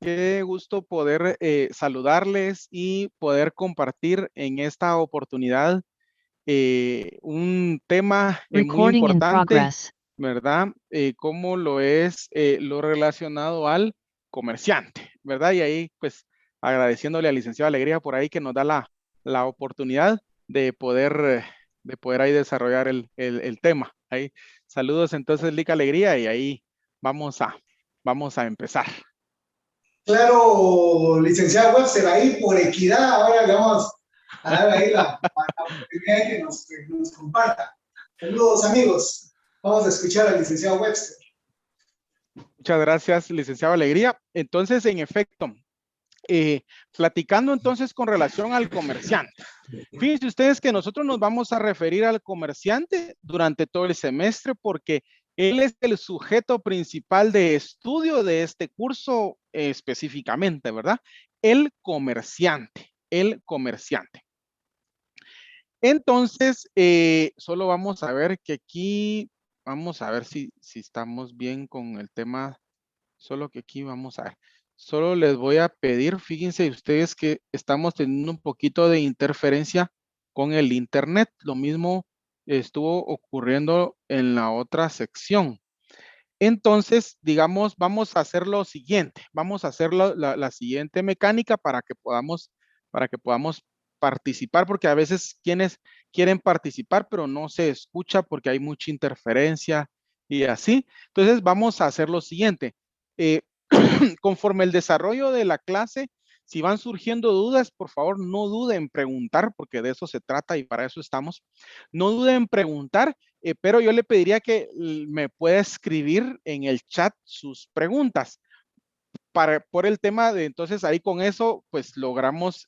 Qué gusto poder saludarles y poder compartir en esta oportunidad un tema muy Recording in importante, progress. ¿verdad? Como lo es lo relacionado al comerciante, ¿verdad? Y ahí, pues, agradeciéndole al licenciado Alegría por ahí que nos da la oportunidad de poder ahí desarrollar el tema. Ahí, saludos entonces, Lica Alegría, y ahí vamos a empezar. Claro, licenciado Webster, ahí por equidad, ahora le vamos a dar ahí la oportunidad de que nos comparta. Saludos, amigos. Vamos a escuchar al licenciado Webster. Muchas gracias, licenciado Alegría. Entonces, en efecto, platicando entonces con relación al comerciante. Fíjense ustedes que nosotros nos vamos a referir al comerciante durante todo el semestre porque él es el sujeto principal de estudio de este curso específicamente, ¿verdad? El comerciante, el comerciante. Entonces, solo vamos a ver que aquí, vamos a ver si estamos bien con el tema. Solo que aquí vamos a ver. Solo les voy a pedir, fíjense ustedes que estamos teniendo un poquito de interferencia con el internet. Lo mismo estuvo ocurriendo en la otra sección. Entonces, digamos, vamos a hacer lo siguiente. Vamos a hacer la siguiente mecánica para que podamos participar, porque a veces quienes quieren participar, pero no se escucha porque hay mucha interferencia y así. Entonces, vamos a hacer lo siguiente. Eh, conforme el desarrollo de la clase, si van surgiendo dudas, por favor, no duden en preguntar, porque de eso se trata y para eso estamos. No duden en preguntar, pero yo le pediría que me pueda escribir en el chat sus preguntas. Por el tema de, entonces ahí con eso, pues logramos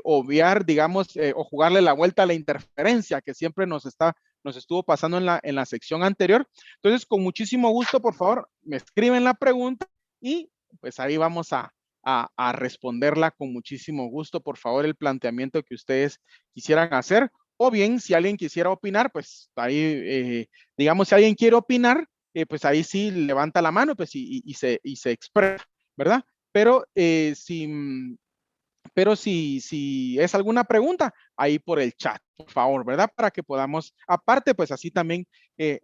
obviar, digamos, o jugarle la vuelta a la interferencia que siempre nos estuvo pasando en la sección anterior. Entonces, con muchísimo gusto, por favor, me escriben la pregunta y pues ahí vamos a responderla con muchísimo gusto. Por favor, el planteamiento que ustedes quisieran hacer. O bien, si alguien quisiera opinar, pues ahí, digamos, si alguien quiere opinar, pues ahí sí levanta la mano pues, y se expresa, ¿verdad? Pero, si es alguna pregunta, ahí por el chat, por favor, ¿verdad? Para que podamos, aparte, pues así también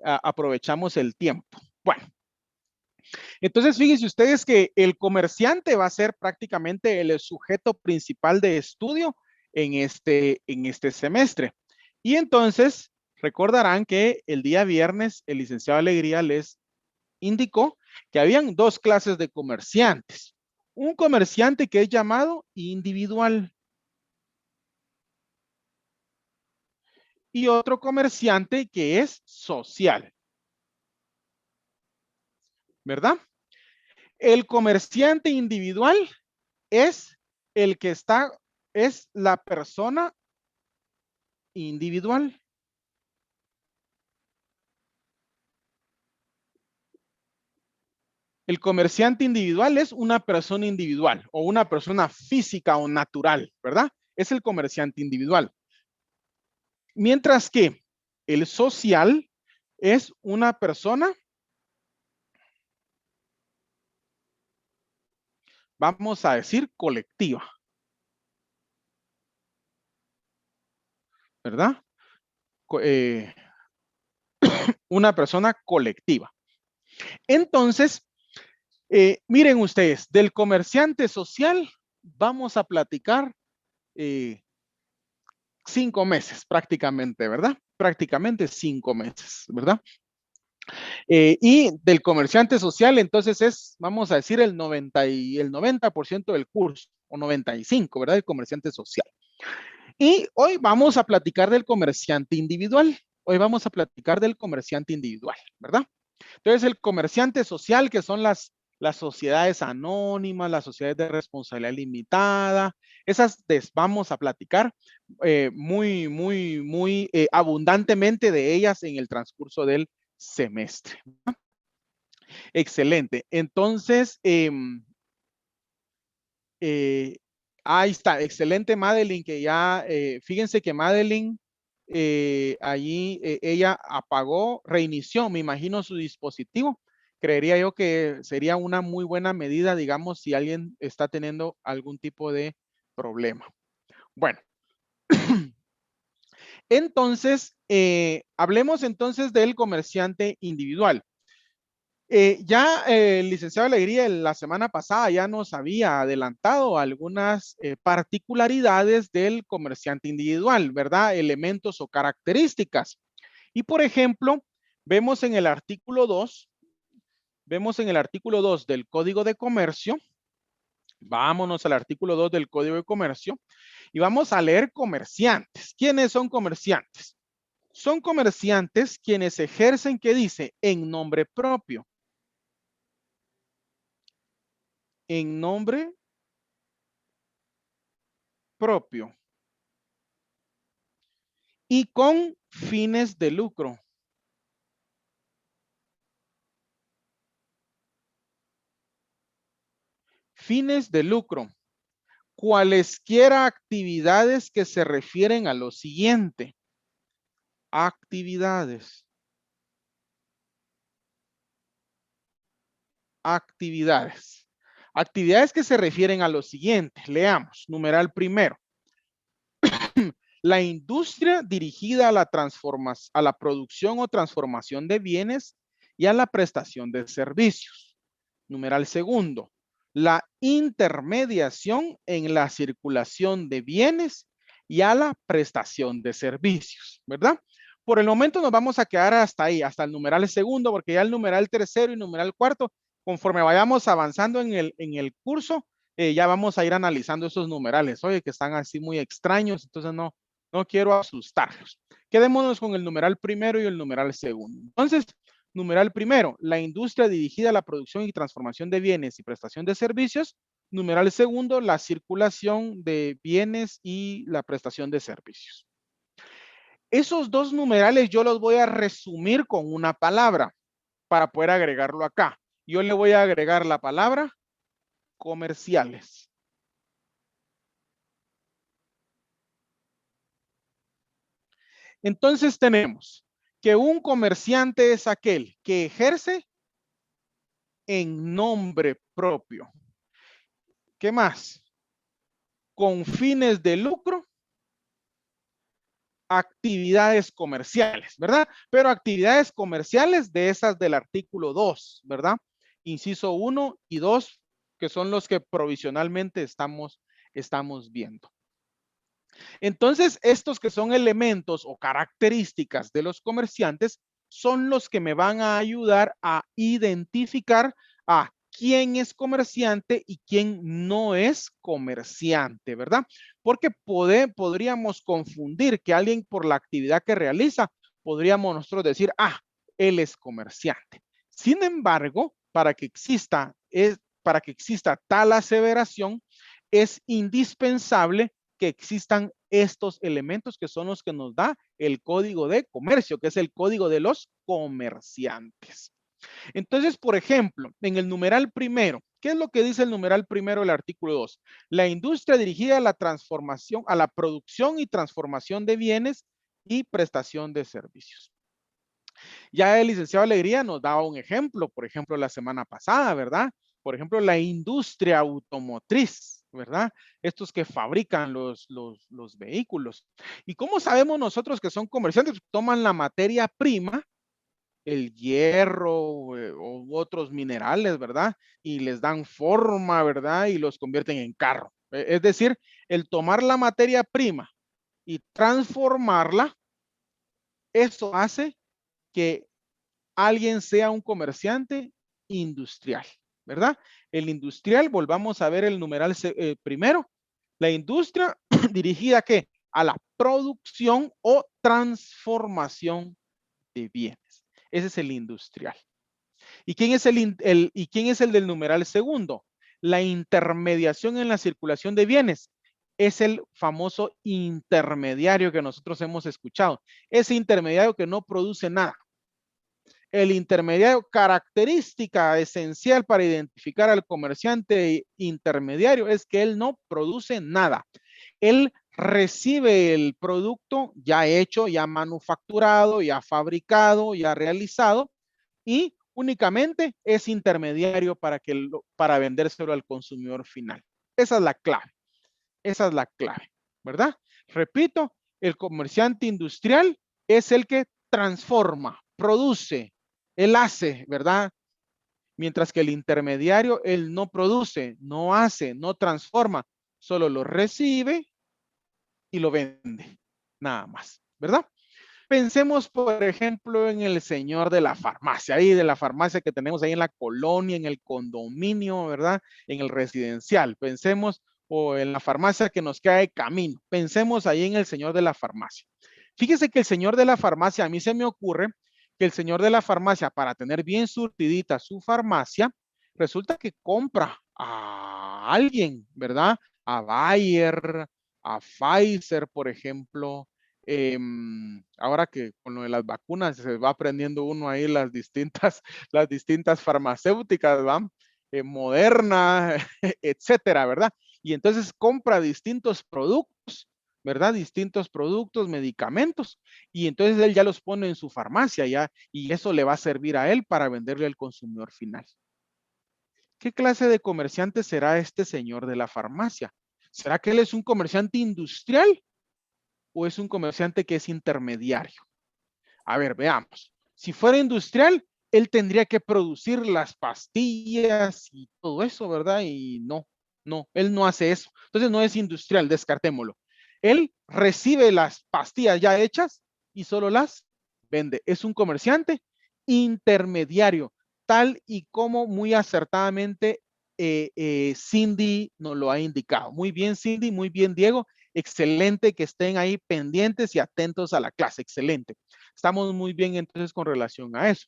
aprovechamos el tiempo. Bueno, entonces fíjense ustedes que el comerciante va a ser prácticamente el sujeto principal de estudio en este semestre. Y entonces recordarán que el día viernes el licenciado Alegría les indicó que habían dos clases de comerciantes. Un comerciante que es llamado individual y otro comerciante que es social, ¿verdad? El comerciante individual es el que está, es la persona individual. El comerciante individual es una persona individual o una persona física o natural, ¿verdad? Es el comerciante individual. Mientras que el social es una persona, vamos a decir, colectiva, ¿verdad? Una persona colectiva. Entonces, miren ustedes, del comerciante social vamos a platicar 5 meses prácticamente, ¿verdad? Prácticamente 5 meses, ¿verdad? Y del comerciante social, entonces vamos a decir, el 90% del curso, o 95, ¿verdad? El comerciante social. Y hoy vamos a platicar del comerciante individual. Hoy vamos a platicar del comerciante individual, ¿verdad? Entonces, el comerciante social, que son las sociedades anónimas, las sociedades de responsabilidad limitada, esas vamos a platicar muy abundantemente de ellas en el transcurso del semestre. Excelente. Entonces, ahí está, excelente Madeline, que ya, fíjense que Madeline, allí ella apagó, reinició, me imagino, su dispositivo creería yo que sería una muy buena medida, digamos, si alguien está teniendo algún tipo de problema. Bueno, entonces, hablemos entonces del comerciante individual. Ya el licenciado Alegría la semana pasada ya nos había adelantado algunas particularidades del comerciante individual, ¿verdad? Elementos o características. Y por ejemplo, vemos en el artículo 2, del Código de Comercio. Vámonos al artículo 2 del Código de Comercio y vamos a leer comerciantes. ¿Quiénes son comerciantes? Son comerciantes quienes ejercen, ¿qué dice? En nombre propio. En nombre propio y con fines de lucro. Fines de lucro. Cualesquiera actividades que se refieren a lo siguiente. Actividades. Actividades. Actividades que se refieren a lo siguiente. Leamos. Numeral primero. La industria dirigida a la producción o transformación de bienes y a la prestación de servicios. Numeral segundo. La intermediación en la circulación de bienes y a la prestación de servicios, ¿verdad? Por el momento nos vamos a quedar hasta ahí, hasta el numeral segundo, porque ya el numeral tercero y numeral cuarto, conforme vayamos avanzando en el curso, ya vamos a ir analizando esos numerales, oye, que están así muy extraños, entonces no quiero asustarlos. Quedémonos con el numeral primero y el numeral segundo. Entonces, numeral primero, la industria dirigida a la producción y transformación de bienes y prestación de servicios. Numeral segundo, la circulación de bienes y la prestación de servicios. Esos dos numerales yo los voy a resumir con una palabra para poder agregarlo acá. Yo le voy a agregar la palabra comerciales. Entonces tenemos que un comerciante es aquel que ejerce en nombre propio. ¿Qué más? Con fines de lucro, actividades comerciales, ¿verdad? Pero actividades comerciales de esas del artículo 2, ¿verdad? Inciso 1 y 2, que son los que provisionalmente estamos viendo. Entonces, estos que son elementos o características de los comerciantes son los que me van a ayudar a identificar a quién es comerciante y quién no es comerciante, ¿verdad? Porque podríamos confundir que alguien por la actividad que realiza, podríamos nosotros decir, él es comerciante. Sin embargo, para que exista tal aseveración, es indispensable que existan estos elementos que son los que nos da el Código de Comercio, que es el Código de los Comerciantes. Entonces, por ejemplo, en el numeral primero, ¿qué es lo que dice el numeral primero del artículo 2? La industria dirigida a la transformación, a la producción y transformación de bienes y prestación de servicios. Ya el licenciado Alegría nos daba un ejemplo, por ejemplo, la semana pasada, ¿verdad? Por ejemplo, la industria automotriz, ¿verdad? Estos que fabrican los vehículos. ¿Y cómo sabemos nosotros que son comerciantes? Toman la materia prima, el hierro o otros minerales, ¿verdad? Y les dan forma, ¿verdad? Y los convierten en carro. Es decir, el tomar la materia prima y transformarla, eso hace que alguien sea un comerciante industrial, ¿verdad? El industrial, volvamos a ver el numeral primero, la industria dirigida ¿a qué? A la producción o transformación de bienes. Ese es el industrial. ¿Y quién es el del numeral segundo? La intermediación en la circulación de bienes. Es el famoso intermediario que nosotros hemos escuchado. Ese intermediario que no produce nada. El intermediario, característica esencial para identificar al comerciante intermediario es que él no produce nada. Él recibe el producto ya hecho, ya manufacturado, ya fabricado, ya realizado y únicamente es intermediario para vendérselo al consumidor final. Esa es la clave. Esa es la clave, ¿verdad? Repito, el comerciante industrial es el que transforma, produce, él hace, ¿verdad? Mientras que el intermediario, él no produce, no hace, no transforma, solo lo recibe y lo vende, nada más, ¿verdad? Pensemos, por ejemplo, en el señor de la farmacia, ahí de la farmacia que tenemos ahí en la colonia, en el condominio, ¿verdad? En el residencial. Pensemos, o en la farmacia que nos queda de camino. Pensemos ahí en el señor de la farmacia. Fíjese que el señor de la farmacia, a mí se me ocurre que el señor de la farmacia, para tener bien surtidita su farmacia, resulta que compra a alguien, ¿verdad? A Bayer, a Pfizer, por ejemplo, ahora que con lo de las vacunas se va aprendiendo uno ahí las distintas farmacéuticas, ¿va? Moderna, etcétera, ¿verdad? Y entonces compra distintos productos, ¿verdad? Distintos productos, medicamentos, y entonces él ya los pone en su farmacia ya, y eso le va a servir a él para venderle al consumidor final. ¿Qué clase de comerciante será este señor de la farmacia? ¿Será que él es un comerciante industrial o es un comerciante que es intermediario? A ver, veamos. Si fuera industrial, él tendría que producir las pastillas y todo eso, ¿verdad? Y no, él no hace eso. Entonces no es industrial, descartémoslo. Él recibe las pastillas ya hechas y solo las vende. Es un comerciante intermediario, tal y como muy acertadamente Cindy nos lo ha indicado. Muy bien, Cindy, muy bien, Diego. Excelente que estén ahí pendientes y atentos a la clase. Excelente. Estamos muy bien entonces con relación a eso.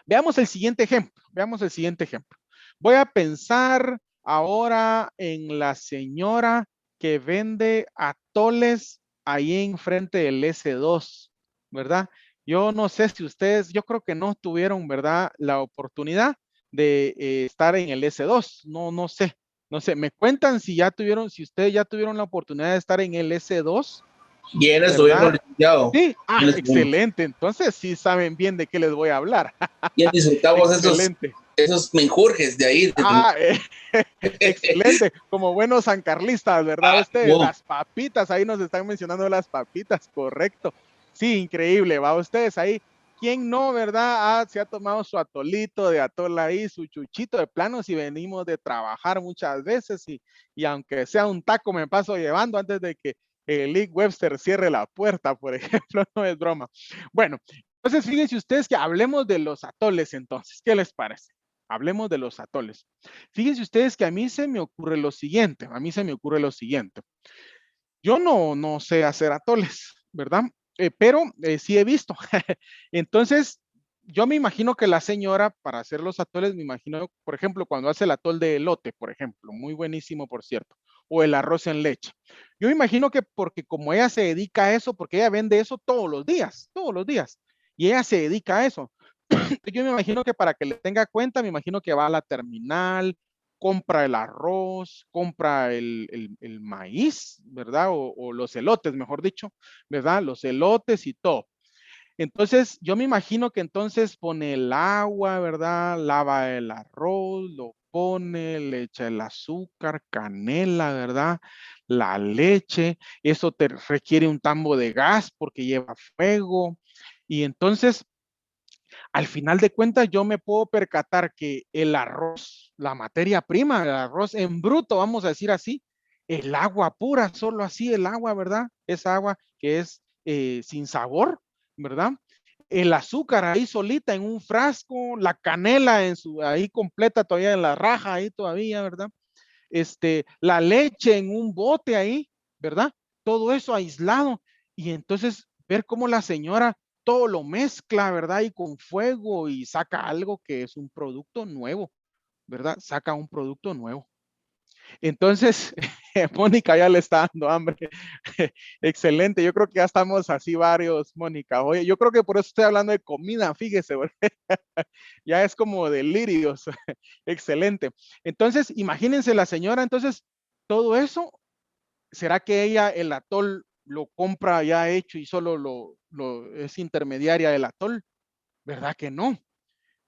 Veamos el siguiente ejemplo. Veamos el siguiente ejemplo. Voy a pensar ahora en la señora que vende atoles ahí enfrente del S2, ¿verdad? Yo no sé si ustedes, yo creo que no tuvieron, ¿verdad? La oportunidad de estar en el S2. No sé. No sé, me cuentan si ya tuvieron, si ustedes ya tuvieron la oportunidad de estar en el S2, Bien, estuvimos, ¿verdad? licenciado. Sí, Bien, estuvimos. excelente. Entonces sí saben bien de qué les voy a hablar. Bien disfrutamos Excelente. esos menjurjes de ahí. Ah, excelente. Como buenos sancarlistas, ¿verdad? Ah, Ustedes, wow. las papitas, ahí nos están mencionando las papitas, correcto. Sí, increíble, va ustedes ahí. ¿Quién no, verdad? Se ha tomado su atolito de atol ahí, su chuchito de plano, si venimos de trabajar muchas veces y aunque sea un taco me paso llevando antes de que el Lee Webster cierre la puerta, por ejemplo, no es broma. Bueno, entonces fíjense ustedes que hablemos de los atoles entonces, ¿qué les parece? Hablemos de los atoles. Fíjense ustedes que a mí se me ocurre lo siguiente, Yo no sé hacer atoles, ¿verdad? Pero sí he visto. Entonces, yo me imagino que la señora, para hacer los atoles, me imagino, por ejemplo, cuando hace el atol de elote, por ejemplo, muy buenísimo, por cierto, o el arroz en leche. Yo me imagino que porque como ella se dedica a eso, porque ella vende eso todos los días, y ella se dedica a eso. Yo me imagino que para que le tenga cuenta, me imagino que va a la terminal, compra el arroz, compra el maíz, ¿verdad? O los elotes, mejor dicho, ¿verdad? Los elotes y todo. Entonces, yo me imagino que entonces pone el agua, ¿verdad? Lava el arroz, lo pone, le echa el azúcar, canela, ¿verdad? La leche, eso te requiere un tambo de gas porque lleva fuego. Y entonces al final de cuentas yo me puedo percatar que el arroz, la materia prima, el arroz en bruto, vamos a decir así, el agua pura, solo así el agua, ¿verdad? Esa agua que es sin sabor, ¿verdad? El azúcar ahí solita en un frasco, la canela en su, ahí completa todavía en la raja ahí todavía, ¿verdad? La leche en un bote ahí, ¿verdad? Todo eso aislado. Y entonces ver cómo la señora todo lo mezcla, ¿verdad? Y con fuego y saca algo que es un producto nuevo, ¿verdad? Saca un producto nuevo. Entonces, Mónica ya le está dando hambre. Excelente, yo creo que ya estamos así varios, Mónica. Oye, yo creo que por eso estoy hablando de comida, fíjese, ya es como delirios. Excelente. Entonces, imagínense la señora, entonces, todo eso, ¿será que ella el atol lo compra ya hecho y solo lo es intermediaria del atol? ¿Verdad que no?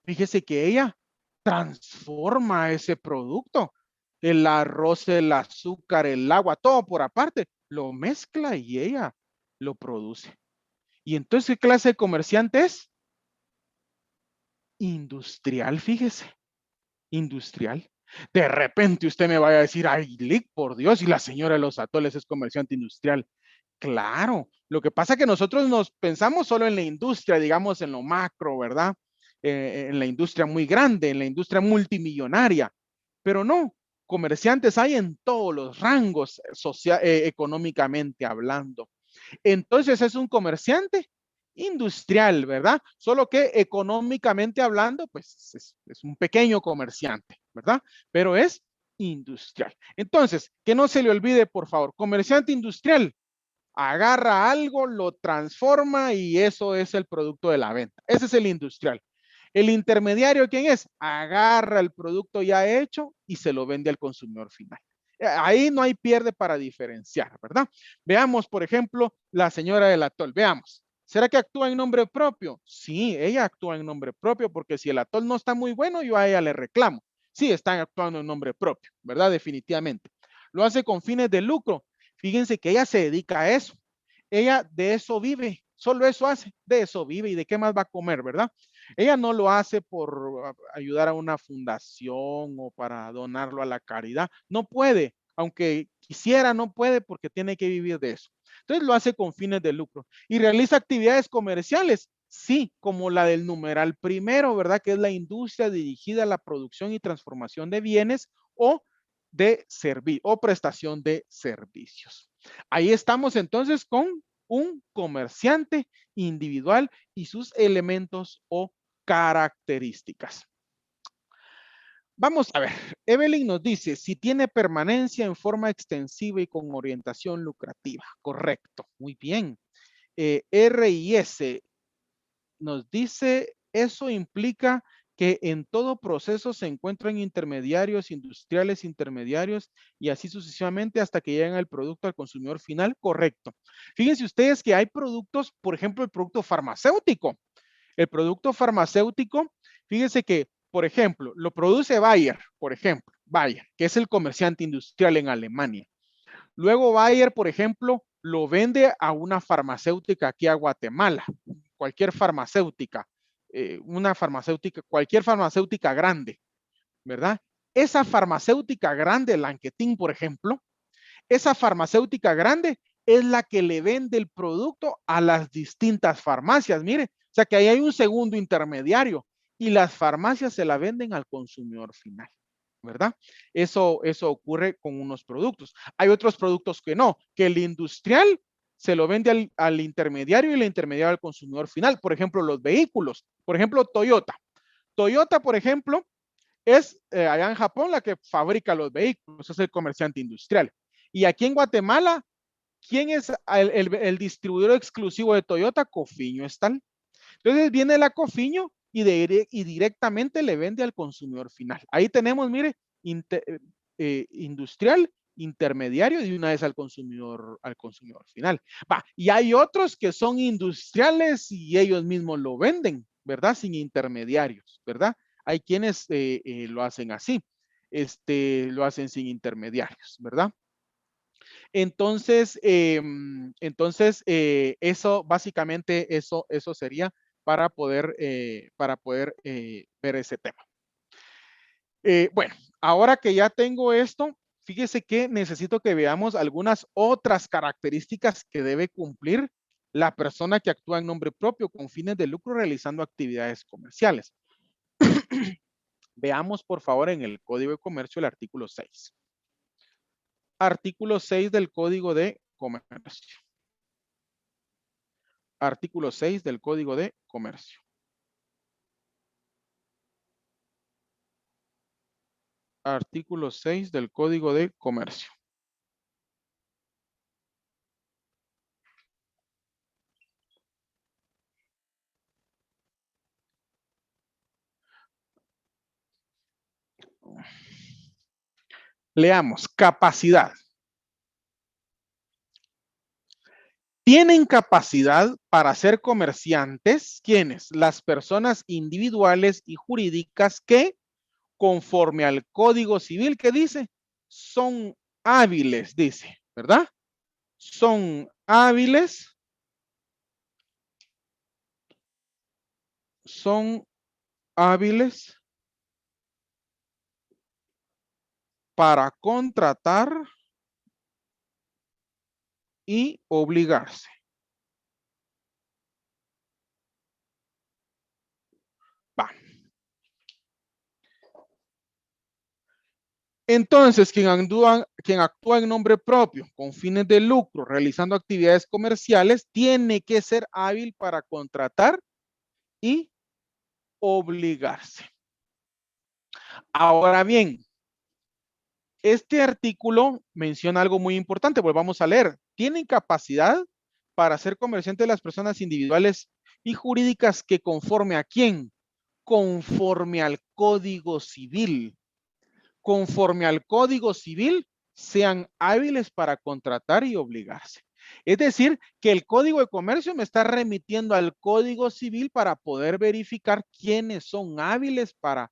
Fíjese que ella transforma ese producto. El arroz, el azúcar, el agua, todo por aparte, lo mezcla y ella lo produce. ¿Y entonces qué clase de comerciante es? Industrial, fíjese. Industrial. De repente usted me vaya a decir, ay, Lick, por Dios, y la señora de los atoles es comerciante industrial. Claro, lo que pasa es que nosotros nos pensamos solo en la industria, digamos en lo macro, ¿verdad? En la industria muy grande, en la industria multimillonaria, pero no, comerciantes hay en todos los rangos económicamente hablando. Entonces es un comerciante industrial, ¿verdad? Solo que económicamente hablando, pues es un pequeño comerciante, ¿verdad? Pero es industrial. Entonces, que no se le olvide, por favor, comerciante industrial agarra algo, lo transforma y eso es el producto de la venta. Ese es el industrial. El intermediario, ¿quién es? Agarra el producto ya hecho y se lo vende al consumidor final. Ahí no hay pierde para diferenciar, ¿verdad? Veamos, por ejemplo, la señora del atol. Veamos. ¿Será que actúa en nombre propio? Sí, ella actúa en nombre propio porque si el atol no está muy bueno, yo a ella le reclamo. Sí, están actuando en nombre propio, ¿verdad? Definitivamente. Lo hace con fines de lucro. Fíjense que ella se dedica a eso. Ella de eso vive, solo eso hace, de eso vive y de qué más va a comer, ¿verdad? Ella no lo hace por ayudar a una fundación o para donarlo a la caridad. No puede, aunque quisiera, no puede porque tiene que vivir de eso. Entonces lo hace con fines de lucro y realiza actividades comerciales. Sí, como la del numeral primero, ¿verdad? Que es la industria dirigida a la producción y transformación de bienes o de servir o prestación de servicios. Ahí estamos entonces con un comerciante individual y sus elementos o características. Vamos a ver, Evelyn nos dice, si tiene permanencia en forma extensiva y con orientación lucrativa. Correcto, muy bien. RIS nos dice, eso implica que en todo proceso se encuentran intermediarios, industriales intermediarios y así sucesivamente hasta que llegan el producto al consumidor final. Correcto. Fíjense ustedes que hay productos, por ejemplo, el producto farmacéutico. El producto farmacéutico, fíjense que, por ejemplo, lo produce Bayer, por ejemplo, Bayer, que es el comerciante industrial en Alemania. Luego Bayer, por ejemplo, lo vende a una farmacéutica aquí a Guatemala, cualquier farmacéutica, cualquier farmacéutica grande, ¿verdad? Esa farmacéutica grande, Lanquetín, por ejemplo, esa farmacéutica grande es la que le vende el producto a las distintas farmacias. Mire, o sea que ahí hay un segundo intermediario y las farmacias se la venden al consumidor final, ¿verdad? Eso ocurre con unos productos. Hay otros productos que no, que el industrial se lo vende al intermediario y el intermediario al consumidor final. Por ejemplo, los vehículos. Por ejemplo, Toyota. Toyota, por ejemplo, es allá en Japón la que fabrica los vehículos, es el comerciante industrial. Y aquí en Guatemala, ¿quién es el distribuidor exclusivo de Toyota? Cofiño Estal. Entonces viene la Cofiño y directamente le vende al consumidor final. Ahí tenemos, mire, industrial, intermediario y una vez al consumidor final. Va, y hay otros que son industriales y ellos mismos lo venden, ¿verdad? Sin intermediarios, ¿verdad? Hay quienes lo hacen así, lo hacen sin intermediarios, ¿verdad? Entonces, eso básicamente eso sería para poder ver ese tema. Bueno, ahora que ya tengo esto, fíjese que necesito que veamos algunas otras características que debe cumplir la persona que actúa en nombre propio con fines de lucro realizando actividades comerciales. Veamos, por favor, en el Código de Comercio el artículo 6. Artículo 6 del Código de Comercio. Artículo 6 del Código de Comercio. Artículo 6 del Código de Comercio. Leamos, capacidad. Tienen capacidad para ser comerciantes, ¿quiénes? Las personas individuales y jurídicas que, conforme al Código Civil, ¿qué dice? Son hábiles, dice, ¿verdad? Son hábiles, para contratar y obligarse. Va. Entonces, quien actúa en nombre propio, con fines de lucro, realizando actividades comerciales, tiene que ser hábil para contratar y obligarse. Ahora bien, este artículo menciona algo muy importante, pues vamos a leer. Tienen capacidad para ser comerciantes las personas individuales y jurídicas que conforme a quién? Conforme al Código Civil. Conforme al Código Civil, sean hábiles para contratar y obligarse. Es decir, que el Código de Comercio me está remitiendo al Código Civil para poder verificar quiénes son hábiles para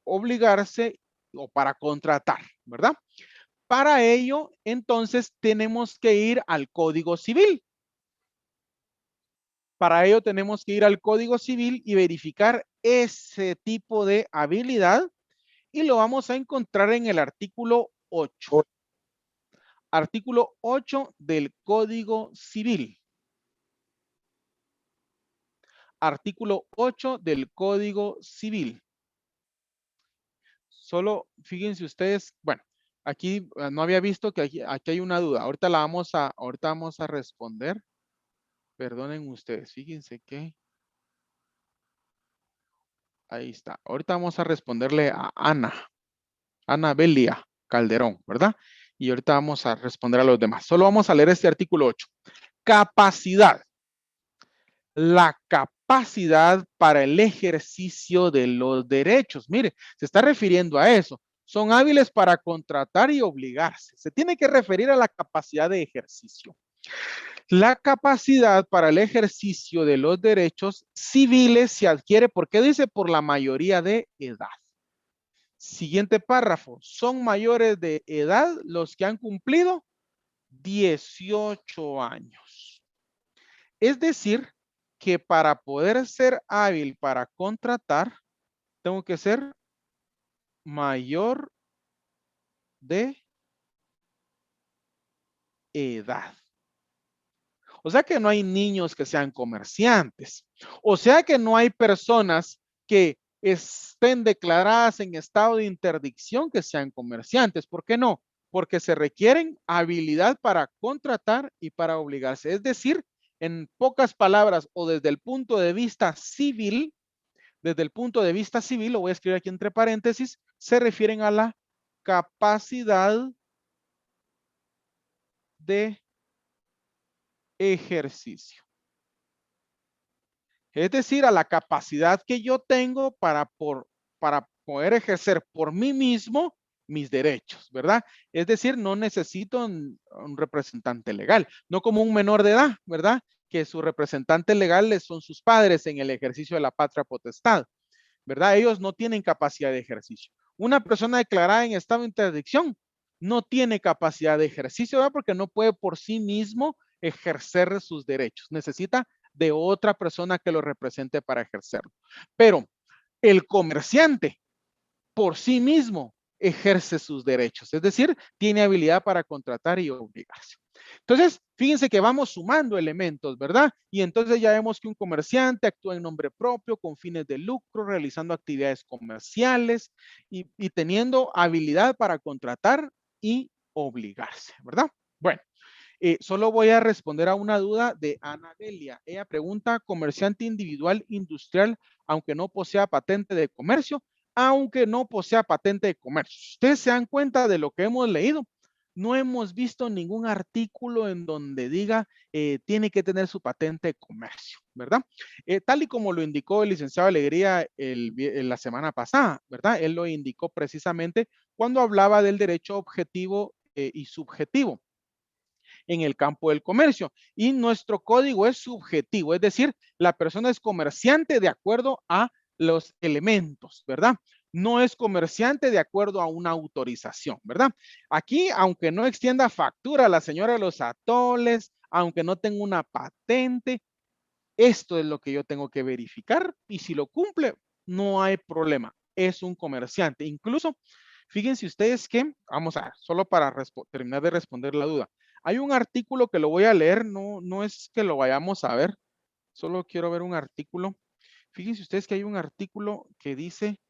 obligarse o para contratar, ¿verdad? Para ello, entonces, tenemos que ir al Código Civil. Para ello, tenemos que ir al Código Civil y verificar ese tipo de habilidad y lo vamos a encontrar en el artículo 8. Artículo 8 del Código Civil. Artículo 8 del Código Civil. Solo fíjense ustedes, bueno, aquí no había visto que aquí hay una duda. Ahorita vamos a responder. Perdonen ustedes, fíjense que ahí está. Ahorita vamos a responderle a Ana Belia Calderón, ¿verdad? Y ahorita vamos a responder a los demás. Solo vamos a leer este artículo 8. Capacidad. La capacidad para el ejercicio de los derechos. Mire, se está refiriendo a eso. Son hábiles para contratar y obligarse. Se tiene que referir a la capacidad de ejercicio. La capacidad para el ejercicio de los derechos civiles se adquiere, ¿por qué dice? Por la mayoría de edad. Siguiente párrafo. Son mayores de edad los que han cumplido 18 años. Es decir, que para poder ser hábil para contratar, tengo que ser mayor de edad. O sea que no hay niños que sean comerciantes. O sea que no hay personas que estén declaradas en estado de interdicción que sean comerciantes. ¿Por qué no? Porque se requieren habilidad para contratar y para obligarse. Es decir, en pocas palabras o desde el punto de vista civil, lo voy a escribir aquí entre paréntesis, se refieren a la capacidad de ejercicio. Es decir, a la capacidad que yo tengo para poder ejercer por mí mismo mis derechos, ¿verdad? Es decir, no necesito un representante legal, no como un menor de edad, ¿verdad? Que su representante legal son sus padres en el ejercicio de la patria potestad, ¿verdad? Ellos no tienen capacidad de ejercicio. Una persona declarada en estado de interdicción no tiene capacidad de ejercicio, ¿verdad? Porque no puede por sí mismo ejercer sus derechos. Necesita de otra persona que lo represente para ejercerlo. Pero el comerciante por sí mismo ejerce sus derechos, es decir, tiene habilidad para contratar y obligarse. Entonces, fíjense que vamos sumando elementos, ¿verdad? Y entonces ya vemos que un comerciante actúa en nombre propio, con fines de lucro, realizando actividades comerciales y teniendo habilidad para contratar y obligarse, ¿verdad? Bueno, solo voy a responder a una duda de Ana Delia. Ella pregunta, comerciante individual industrial, aunque no posea patente de comercio, aunque no posea patente de comercio. Ustedes se dan cuenta de lo que hemos leído. No hemos visto ningún artículo en donde diga tiene que tener su patente de comercio, ¿verdad? Tal y como lo indicó el licenciado Alegría la semana pasada, ¿verdad? Él lo indicó precisamente cuando hablaba del derecho objetivo y subjetivo. en el campo del comercio. Y nuestro código es subjetivo, es decir, la persona es comerciante de acuerdo a los elementos, ¿verdad? No es comerciante de acuerdo a una autorización, ¿verdad? Aquí, aunque no extienda factura a la señora de los atoles, aunque no tenga una patente, esto es lo que yo tengo que verificar y si lo cumple, no hay problema. Es un comerciante. Incluso, fíjense ustedes que, vamos a ver, solo para terminar de responder la duda. Hay un artículo que lo voy a leer, no es que lo vayamos a ver, solo quiero ver un artículo. Fíjense ustedes que hay un artículo que dice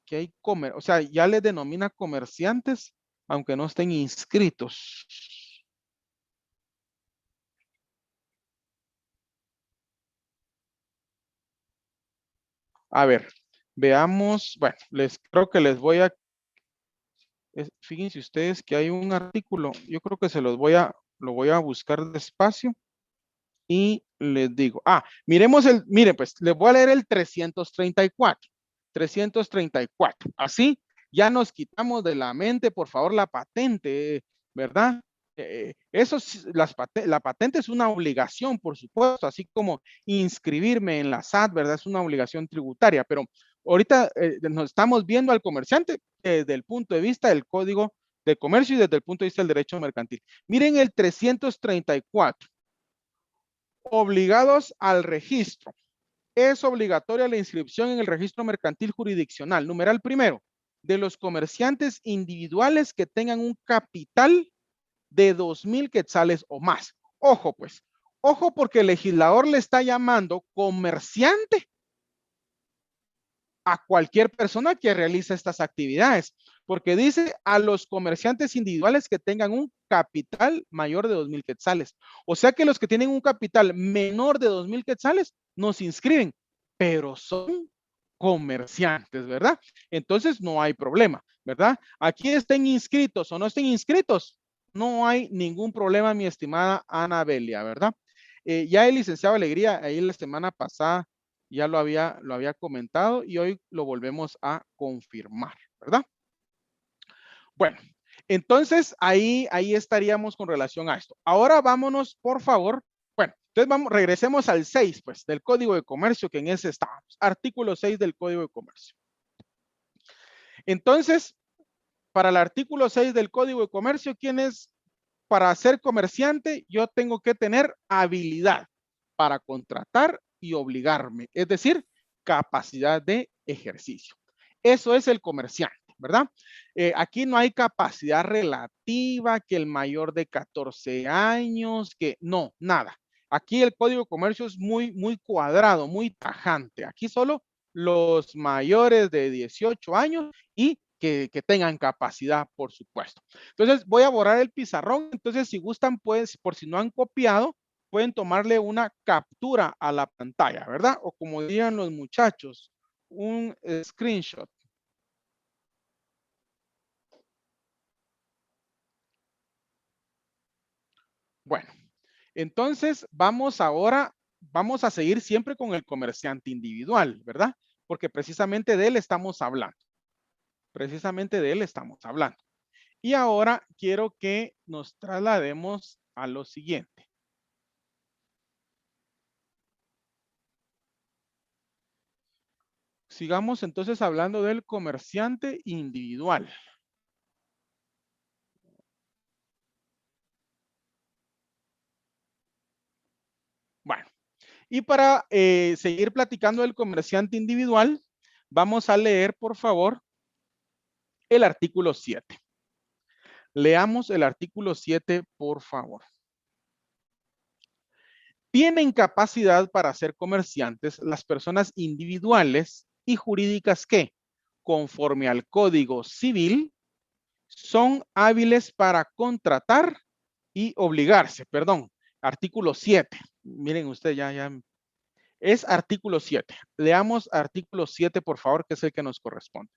que hay o sea, ya les denomina comerciantes, aunque no estén inscritos. A ver, veamos, bueno, creo que les voy a, fíjense ustedes que hay un artículo, yo creo que lo voy a buscar despacio y les digo, miren pues, les voy a leer el 334, así ya nos quitamos de la mente, por favor, la patente, ¿verdad? La patente es una obligación, por supuesto, así como inscribirme en la SAT, ¿verdad? Es una obligación tributaria, pero ahorita nos estamos viendo al comerciante desde el punto de vista del Código de Comercio y desde el punto de vista del derecho mercantil. Miren el 334. Obligados al registro. Es obligatoria la inscripción en el registro mercantil jurisdiccional. Numeral primero, de los comerciantes individuales que tengan un capital de 2,000 quetzales o más. Ojo pues, ojo porque el legislador le está llamando comerciante a cualquier persona que realiza estas actividades, porque dice a los comerciantes individuales que tengan un capital mayor de 2,000 quetzales. O sea que los que tienen un capital menor de 2,000 quetzales no se inscriben, pero son comerciantes, ¿verdad? Entonces no hay problema, ¿verdad? Aquí estén inscritos o no estén inscritos, no hay ningún problema, mi estimada Ana Belia, ¿verdad? Ya el licenciado Alegría, ahí la semana pasada ya lo había comentado y hoy lo volvemos a confirmar, ¿verdad? Bueno, entonces ahí estaríamos con relación a esto. Ahora vámonos, por favor. Bueno, entonces regresemos al 6, pues, del Código de Comercio, que en ese estábamos. Artículo 6 del Código de Comercio. Entonces, para el artículo 6 del Código de Comercio, ¿quién es? Para ser comerciante, yo tengo que tener habilidad para contratar y obligarme, es decir, capacidad de ejercicio. Eso es el comerciante, ¿verdad? Aquí no hay capacidad relativa, que el mayor de 14 años, que no, nada. Aquí el Código de Comercio es muy cuadrado, muy tajante. Aquí solo los mayores de 18 años y que tengan capacidad, por supuesto. Entonces voy a borrar el pizarrón. Entonces, si gustan, pues, por si no han copiado, pueden tomarle una captura a la pantalla, ¿verdad? O como dirían los muchachos, un screenshot. Bueno, entonces vamos a seguir siempre con el comerciante individual, ¿verdad? Porque precisamente de él estamos hablando. Precisamente de él estamos hablando. Y ahora quiero que nos traslademos a lo siguiente. Sigamos entonces hablando del comerciante individual. Bueno, y para seguir platicando del comerciante individual, vamos a leer, por favor, el artículo 7. Leamos el artículo 7, por favor. Tienen capacidad para ser comerciantes las personas individuales y jurídicas que, conforme al Código Civil, son hábiles para contratar y obligarse. Perdón, artículo 7. Miren ustedes, ya. Es artículo 7. Leamos artículo 7, por favor, que es el que nos corresponde.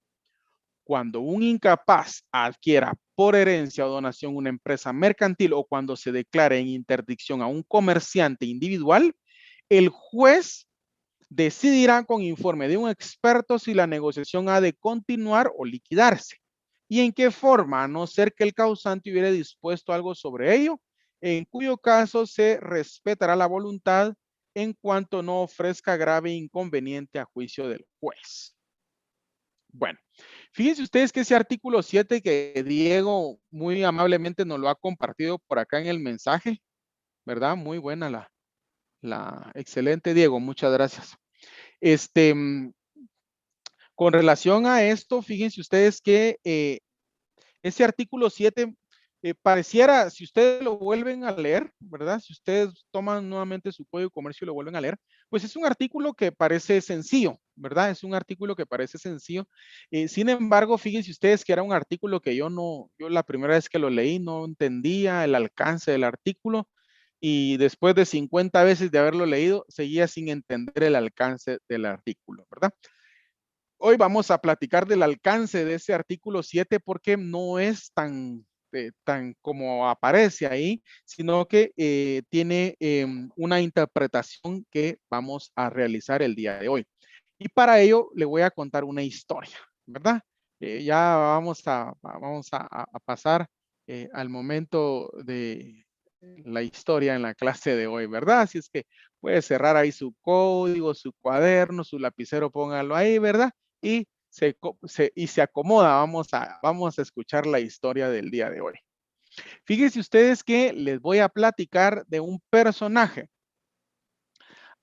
Cuando un incapaz adquiera por herencia o donación una empresa mercantil o cuando se declare en interdicción a un comerciante individual, el juez decidirá con informe de un experto si la negociación ha de continuar o liquidarse y en qué forma, a no ser que el causante hubiera dispuesto algo sobre ello en cuyo caso se respetará la voluntad en cuanto no ofrezca grave inconveniente a juicio del juez. Bueno, fíjense ustedes que ese artículo 7 que Diego muy amablemente nos lo ha compartido por acá en el mensaje, ¿verdad? Muy buena la excelente Diego, muchas gracias. Con relación a esto, fíjense ustedes que ese artículo 7 pareciera, si ustedes lo vuelven a leer, ¿verdad? Si ustedes toman nuevamente su código de comercio y lo vuelven a leer, pues es un artículo que parece sencillo, ¿verdad? Es un artículo que parece sencillo. Sin embargo, fíjense ustedes que era un artículo que yo la primera vez que lo leí no entendía el alcance del artículo y después de 50 veces de haberlo leído, seguía sin entender el alcance del artículo, ¿verdad? Hoy vamos a platicar del alcance de ese artículo 7 porque no es tan como aparece ahí, sino que tiene una interpretación que vamos a realizar el día de hoy. Y para ello le voy a contar una historia, ¿verdad? Ya vamos a pasar al momento de la historia en la clase de hoy, ¿verdad? Así es que puede cerrar ahí su código, su cuaderno, su lapicero, póngalo ahí, ¿verdad? Y se acomoda. Vamos a escuchar la historia del día de hoy. Fíjense ustedes que les voy a platicar de un personaje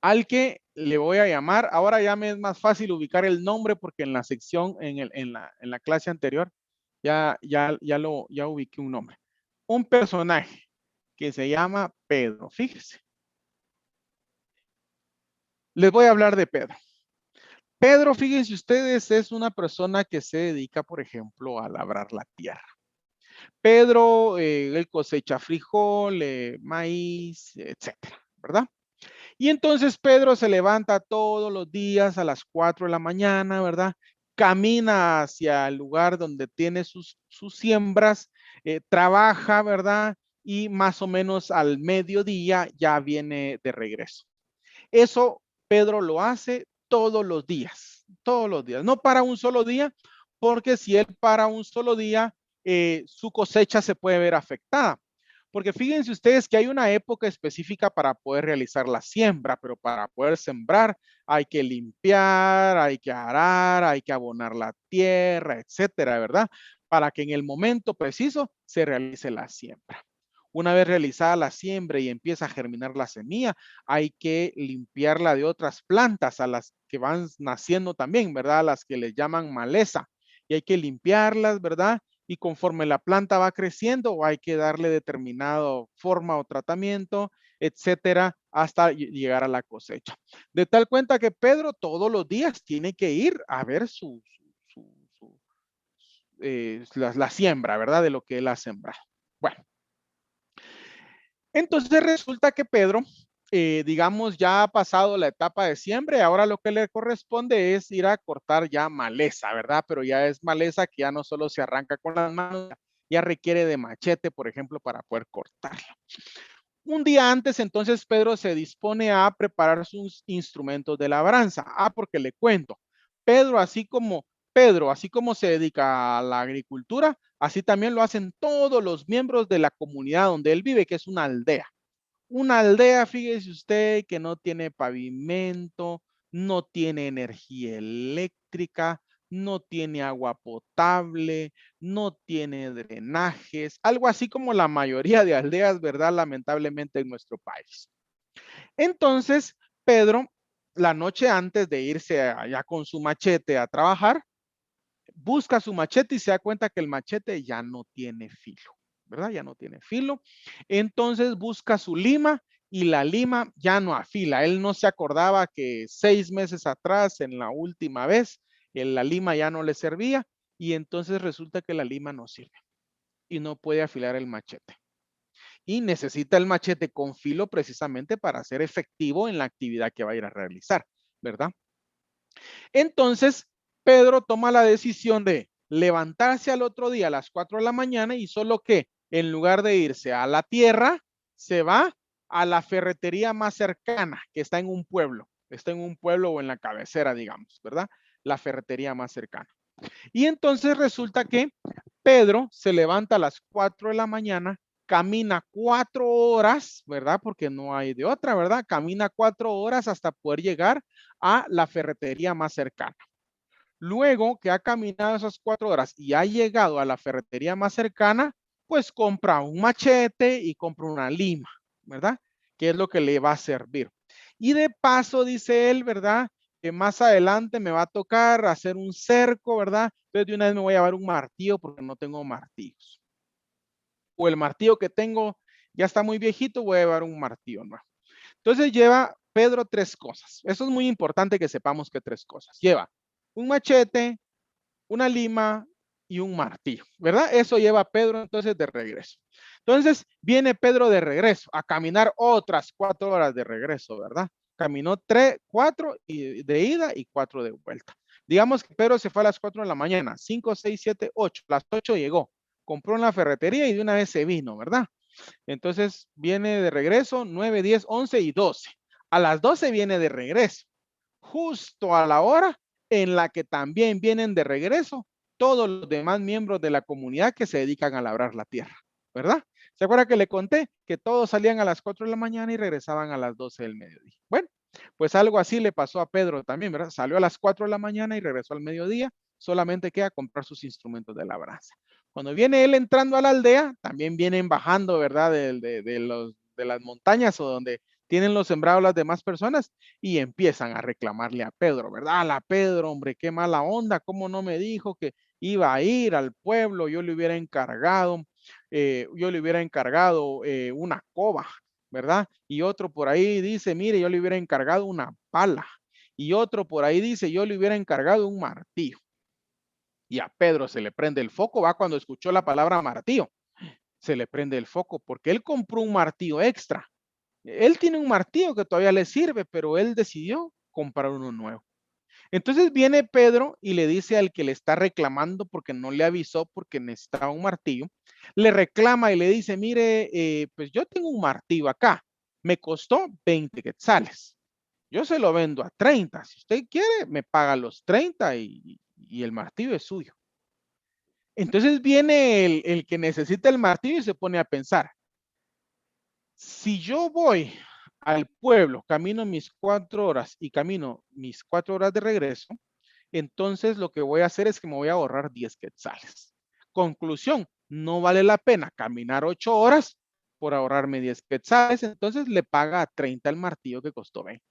al que le voy a llamar. Ahora ya me es más fácil ubicar el nombre porque en la sección, en la clase anterior, ya ubiqué un nombre. Un personaje que se llama Pedro. Fíjense. Les voy a hablar de Pedro. Pedro, fíjense ustedes, es una persona que se dedica, por ejemplo, a labrar la tierra. Pedro, él cosecha frijol, maíz, etcétera, ¿verdad? Y entonces Pedro se levanta todos los días a las 4 de la mañana, ¿verdad? Camina hacia el lugar donde tiene sus siembras, trabaja, ¿verdad? Y más o menos al mediodía ya viene de regreso. Eso Pedro lo hace todos los días, no para un solo día, porque si él para un solo día, su cosecha se puede ver afectada. Porque fíjense ustedes que hay una época específica para poder realizar la siembra, pero para poder sembrar hay que limpiar, hay que arar, hay que abonar la tierra, etcétera, ¿verdad? Para que en el momento preciso se realice la siembra. Una vez realizada la siembra y empieza a germinar la semilla, hay que limpiarla de otras plantas a las que van naciendo también, ¿verdad? A las que les llaman maleza. Y hay que limpiarlas, ¿verdad? Y conforme la planta va creciendo, hay que darle determinado forma o tratamiento, etcétera, hasta llegar a la cosecha. De tal cuenta que Pedro todos los días tiene que ir a ver la siembra, ¿verdad? De lo que él ha sembrado. Bueno. Entonces resulta que Pedro, digamos, ya ha pasado la etapa de siembra y ahora lo que le corresponde es ir a cortar ya maleza, ¿verdad? Pero ya es maleza que ya no solo se arranca con las manos, ya requiere de machete, por ejemplo, para poder cortarla. Un día antes, entonces, Pedro se dispone a preparar sus instrumentos de labranza. Porque le cuento, Pedro, así como se dedica a la agricultura, así también lo hacen todos los miembros de la comunidad donde él vive, que es una aldea. Una aldea, fíjese usted, que no tiene pavimento, no tiene energía eléctrica, no tiene agua potable, no tiene drenajes, algo así como la mayoría de aldeas, ¿verdad? Lamentablemente en nuestro país. Entonces, Pedro, la noche antes de irse allá con su machete a trabajar, busca su machete y se da cuenta que el machete ya no tiene filo, ¿verdad? Ya no tiene filo. Entonces busca su lima y la lima ya no afila. Él no se acordaba que 6 meses atrás, en la última vez, la lima ya no le servía y entonces resulta que la lima no sirve y no puede afilar el machete. Y necesita el machete con filo precisamente para ser efectivo en la actividad que va a ir a realizar, ¿verdad? Entonces, Pedro toma la decisión de levantarse al otro día a las 4 de la mañana y solo que en lugar de irse a la tierra, se va a la ferretería más cercana que está en un pueblo o en la cabecera, digamos, ¿verdad? La ferretería más cercana. Y entonces resulta que Pedro se levanta a las 4 de la mañana camina 4 horas, ¿verdad? Porque no hay de otra, ¿verdad? Camina 4 horas hasta poder llegar a la ferretería más cercana. Luego que ha caminado esas 4 horas y ha llegado a la ferretería más cercana, pues compra un machete y compra una lima, ¿verdad? Que es lo que le va a servir. Y de paso, dice él, ¿verdad? Que más adelante me va a tocar hacer un cerco, ¿verdad? Entonces de una vez me voy a llevar un martillo porque no tengo martillos. O el martillo que tengo ya está muy viejito, voy a llevar un martillo nuevo. Entonces lleva Pedro 3 cosas. Eso es muy importante que sepamos que 3 cosas. Lleva un machete, una lima y un martillo, ¿verdad? Eso lleva Pedro entonces de regreso. Entonces viene Pedro de regreso a caminar otras 4 horas de regreso, ¿verdad? Caminó 3, 4 de ida y 4 de vuelta. Digamos que Pedro se fue a las 4 de la mañana, 5, 6, 7, 8. Las 8 llegó, compró en la ferretería y de una vez se vino, ¿verdad? Entonces viene de regreso 9, 10, 11 y 12. A las 12 viene de regreso, justo a la hora en la que también vienen de regreso todos los demás miembros de la comunidad que se dedican a labrar la tierra, ¿verdad? ¿Se acuerda que le conté que todos salían a las 4 de la mañana y regresaban a las 12 del mediodía? Bueno, pues algo así le pasó a Pedro también, ¿verdad? Salió a las 4 de la mañana y regresó al mediodía, solamente queda comprar sus instrumentos de labranza. Cuando viene él entrando a la aldea, también vienen bajando, ¿verdad? De las montañas o donde tienen los sembrados las demás personas y empiezan a reclamarle a Pedro, ¿verdad? A la Pedro, hombre, qué mala onda, ¿cómo no me dijo que iba a ir al pueblo? Yo le hubiera encargado, una coba, ¿verdad? Y otro por ahí dice, mire, yo le hubiera encargado una pala. Y otro por ahí dice, yo le hubiera encargado un martillo. Y a Pedro se le prende el foco, va cuando escuchó la palabra martillo. Se le prende el foco porque él compró un martillo extra. Él tiene un martillo que todavía le sirve, pero él decidió comprar uno nuevo. Entonces viene Pedro y le dice al que le está reclamando porque no le avisó porque necesitaba un martillo, le reclama y le dice, mire, pues yo tengo un martillo acá, me costó 20 quetzales. Yo se lo vendo a 30. Si usted quiere, me paga los 30 y el martillo es suyo. Entonces viene el que necesita el martillo y se pone a pensar, si yo voy al pueblo, camino mis 4 horas y camino mis 4 horas de regreso, entonces lo que voy a hacer es que me voy a ahorrar 10 quetzales. Conclusión, no vale la pena caminar 8 horas por ahorrarme 10 quetzales, entonces le paga a 30 el martillo que costó 20.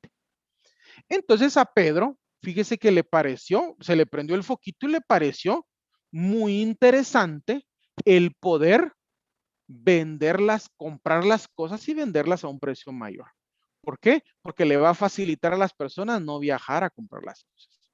Entonces a Pedro, fíjese que le pareció, se le prendió el foquito y le pareció muy interesante el poder venderlas, comprar las cosas y venderlas a un precio mayor. ¿Por qué? Porque le va a facilitar a las personas no viajar a comprar las cosas.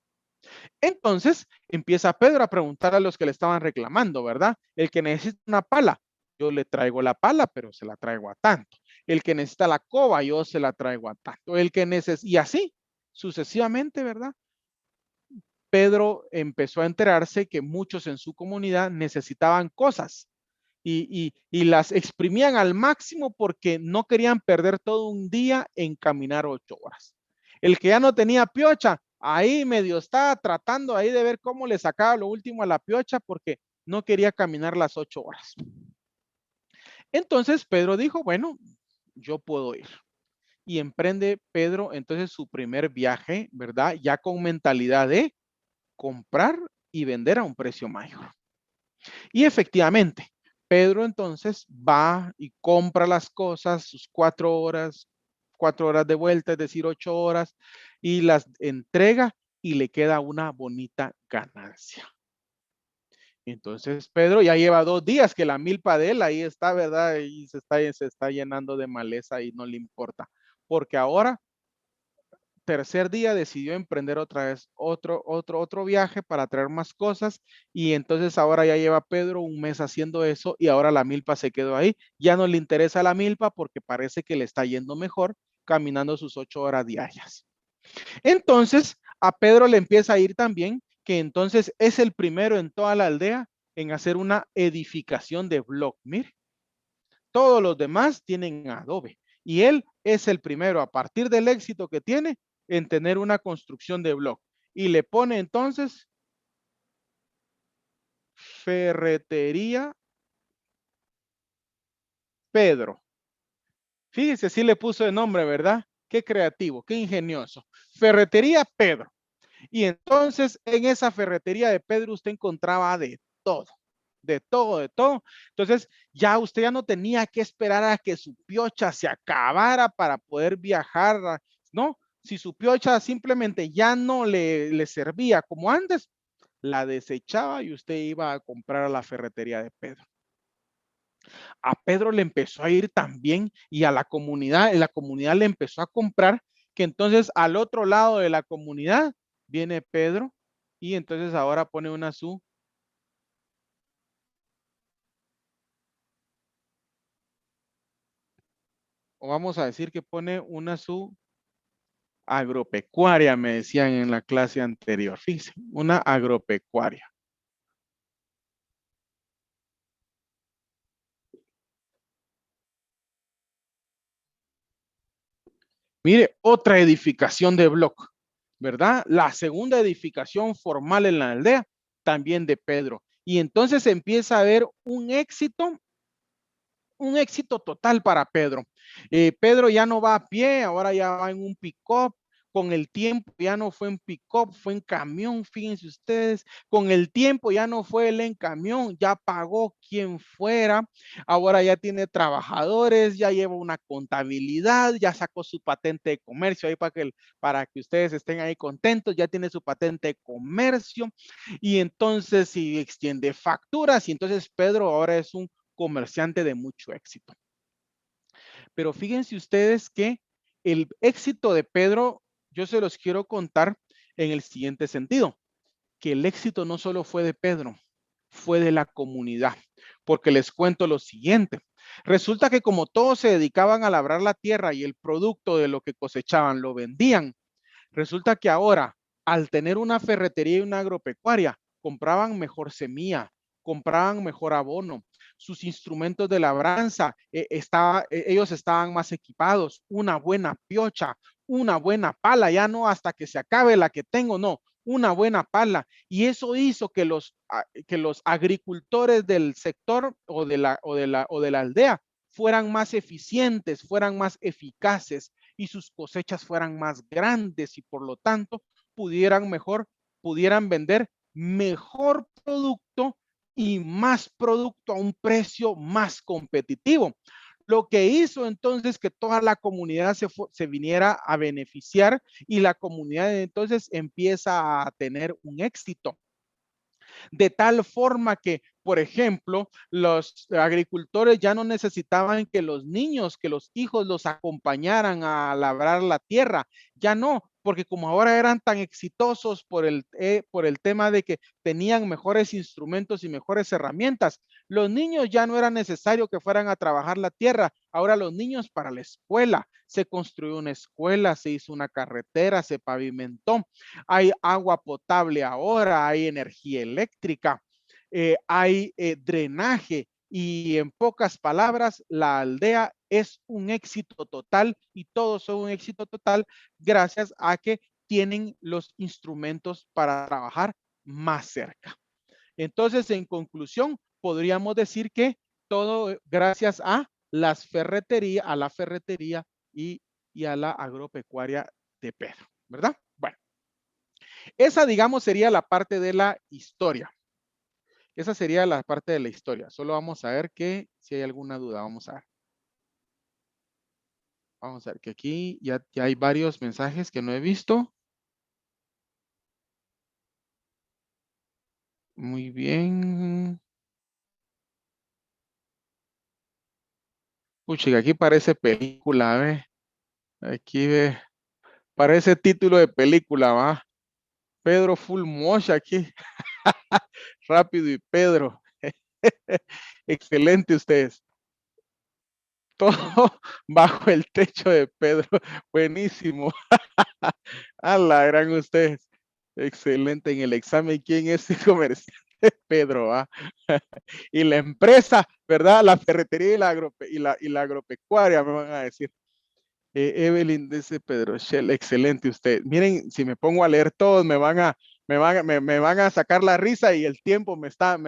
Entonces empieza Pedro a preguntar a los que le estaban reclamando, ¿verdad? El que necesita una pala, yo le traigo la pala, pero se la traigo a tanto. El que necesita la coba, yo se la traigo a tanto. El que necesita, y así sucesivamente, ¿verdad? Pedro empezó a enterarse que muchos en su comunidad necesitaban cosas y las exprimían al máximo porque no querían perder todo un día en caminar 8 horas. El que ya no tenía piocha, ahí medio estaba tratando ahí de ver cómo le sacaba lo último a la piocha porque no quería caminar las 8 horas. Entonces Pedro dijo, bueno, yo puedo ir. Y emprende Pedro entonces su primer viaje, ¿verdad? Ya con mentalidad de comprar y vender a un precio mayor. Y efectivamente, Pedro entonces va y compra las cosas, sus 4 horas de vuelta, es decir, 8 horas, y las entrega y le queda una bonita ganancia. Entonces Pedro ya lleva 2 días que la milpa de él ahí está, ¿verdad? Y se está llenando de maleza y no le importa, porque ahora tercer día decidió emprender otra vez otro viaje para traer más cosas y entonces ahora ya lleva Pedro un mes haciendo eso y ahora la milpa se quedó ahí. Ya no le interesa la milpa porque parece que le está yendo mejor caminando sus 8 horas diarias. Entonces a Pedro le empieza a ir también que entonces es el primero en toda la aldea en hacer una edificación de block. Mire, todos los demás tienen adobe y él es el primero a partir del éxito que tiene en tener una construcción de bloque y le pone entonces ferretería Pedro. Fíjese, sí le puso de nombre, ¿verdad? Qué creativo, qué ingenioso. Ferretería Pedro. Y entonces en esa ferretería de Pedro usted encontraba de todo, de todo, de todo. Entonces ya usted ya no tenía que esperar a que su piocha se acabara para poder viajar, ¿no? Si su piocha simplemente ya no le servía como antes, la desechaba y usted iba a comprar a la ferretería de Pedro. A Pedro le empezó a ir tan bien y a la comunidad le empezó a comprar, que entonces al otro lado de la comunidad viene Pedro y entonces ahora pone una su o vamos a decir que pone una su agropecuaria, me decían en la clase anterior. Fíjense, una agropecuaria. Mire, otra edificación de bloque, ¿verdad? La segunda edificación formal en la aldea, también de Pedro. Y entonces empieza a haber un éxito total para Pedro. Pedro ya no va a pie, ahora ya va en un pick-up. Con el tiempo ya no fue en pick-up, fue en camión, fíjense ustedes. Con el tiempo ya no fue él en camión, ya pagó quien fuera. Ahora ya tiene trabajadores, ya lleva una contabilidad, ya sacó su patente de comercio ahí para que ustedes estén ahí contentos, ya tiene su patente de comercio. Y entonces si extiende facturas y entonces Pedro ahora es un comerciante de mucho éxito. Pero fíjense ustedes que el éxito de Pedro, yo se los quiero contar en el siguiente sentido, que el éxito no solo fue de Pedro, fue de la comunidad, porque les cuento lo siguiente. Resulta que como todos se dedicaban a labrar la tierra y el producto de lo que cosechaban lo vendían, resulta que ahora, al tener una ferretería y una agropecuaria, compraban mejor semilla, compraban mejor abono, sus instrumentos de labranza, ellos estaban más equipados, una buena piocha, una buena pala, ya no hasta que se acabe la que tengo, no, una buena pala. Y eso hizo que los agricultores del sector o de la aldea fueran más eficientes, fueran más eficaces y sus cosechas fueran más grandes y por lo tanto pudieran vender mejor producto y más producto a un precio más competitivo. Lo que hizo entonces que toda la comunidad se viniera a beneficiar y la comunidad entonces empieza a tener un éxito. De tal forma que, por ejemplo, los agricultores ya no necesitaban que los niños, que los hijos los acompañaran a labrar la tierra, ya no, porque como ahora eran tan exitosos por el tema de que tenían mejores instrumentos y mejores herramientas, los niños ya no era necesario que fueran a trabajar la tierra, ahora los niños para la escuela, se construyó una escuela, se hizo una carretera, se pavimentó, hay agua potable ahora, hay energía eléctrica, hay drenaje y en pocas palabras, la aldea es un éxito total y todos son un éxito total gracias a que tienen los instrumentos para trabajar más cerca. Entonces, en conclusión, podríamos decir que todo gracias a la ferretería y a la agropecuaria de Pedro, ¿verdad? Bueno, esa, digamos, sería la parte de la historia. Esa sería la parte de la historia. Solo vamos a ver que si hay alguna duda, vamos a ver. Vamos a ver que aquí ya hay varios mensajes que no he visto. Muy bien. Pucha, aquí parece película, ¿ve? Aquí ve. Parece título de película, ¿va? Pedro Full Motion aquí. Rápido y Pedro. Excelente ustedes. Todo bajo el techo de Pedro. Buenísimo. A la gran ustedes. Excelente en el examen. ¿Quién es el comerciante? Pedro, ¿ah? Y la empresa, ¿verdad? La ferretería y la agropecuaria, me van a decir. Evelyn dice Pedro Shell, excelente usted. Miren, si me pongo a leer todos, me van a sacar la risa y el tiempo me está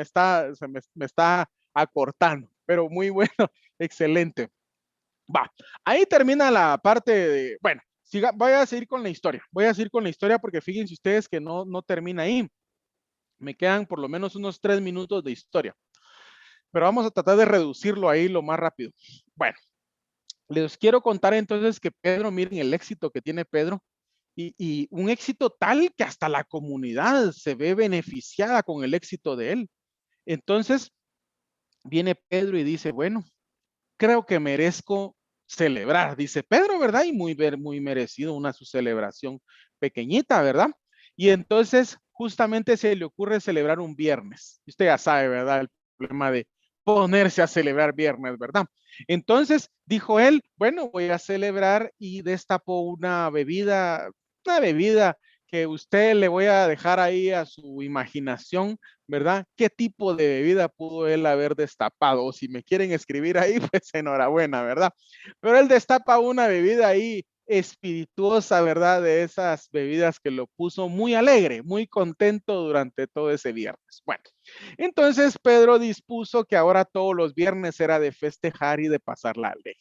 acortando. pero muy bueno, excelente. Va, ahí termina la parte de, bueno, voy a seguir con la historia, porque fíjense ustedes que no termina ahí. Me quedan por lo menos unos 3 minutos de historia, pero vamos a tratar de reducirlo ahí lo más rápido. Bueno, les quiero contar entonces que Pedro, miren el éxito que tiene Pedro, y un éxito tal que hasta la comunidad se ve beneficiada con el éxito de él. Entonces, viene Pedro y dice, bueno, creo que merezco celebrar, dice Pedro, ¿verdad? Y muy merecido su celebración pequeñita, ¿verdad? Y entonces justamente se le ocurre celebrar un viernes. Usted ya sabe, ¿verdad? El problema de ponerse a celebrar viernes, ¿verdad? Entonces dijo él, bueno, voy a celebrar y destapó una bebida que usted le voy a dejar ahí a su imaginación, ¿verdad? ¿Qué tipo de bebida pudo él haber destapado? O si me quieren escribir ahí, pues enhorabuena, ¿verdad? Pero él destapa una bebida ahí espirituosa, ¿verdad? De esas bebidas que lo puso muy alegre, muy contento durante todo ese viernes. Bueno, entonces Pedro dispuso que ahora todos los viernes era de festejar y de pasarla alegre.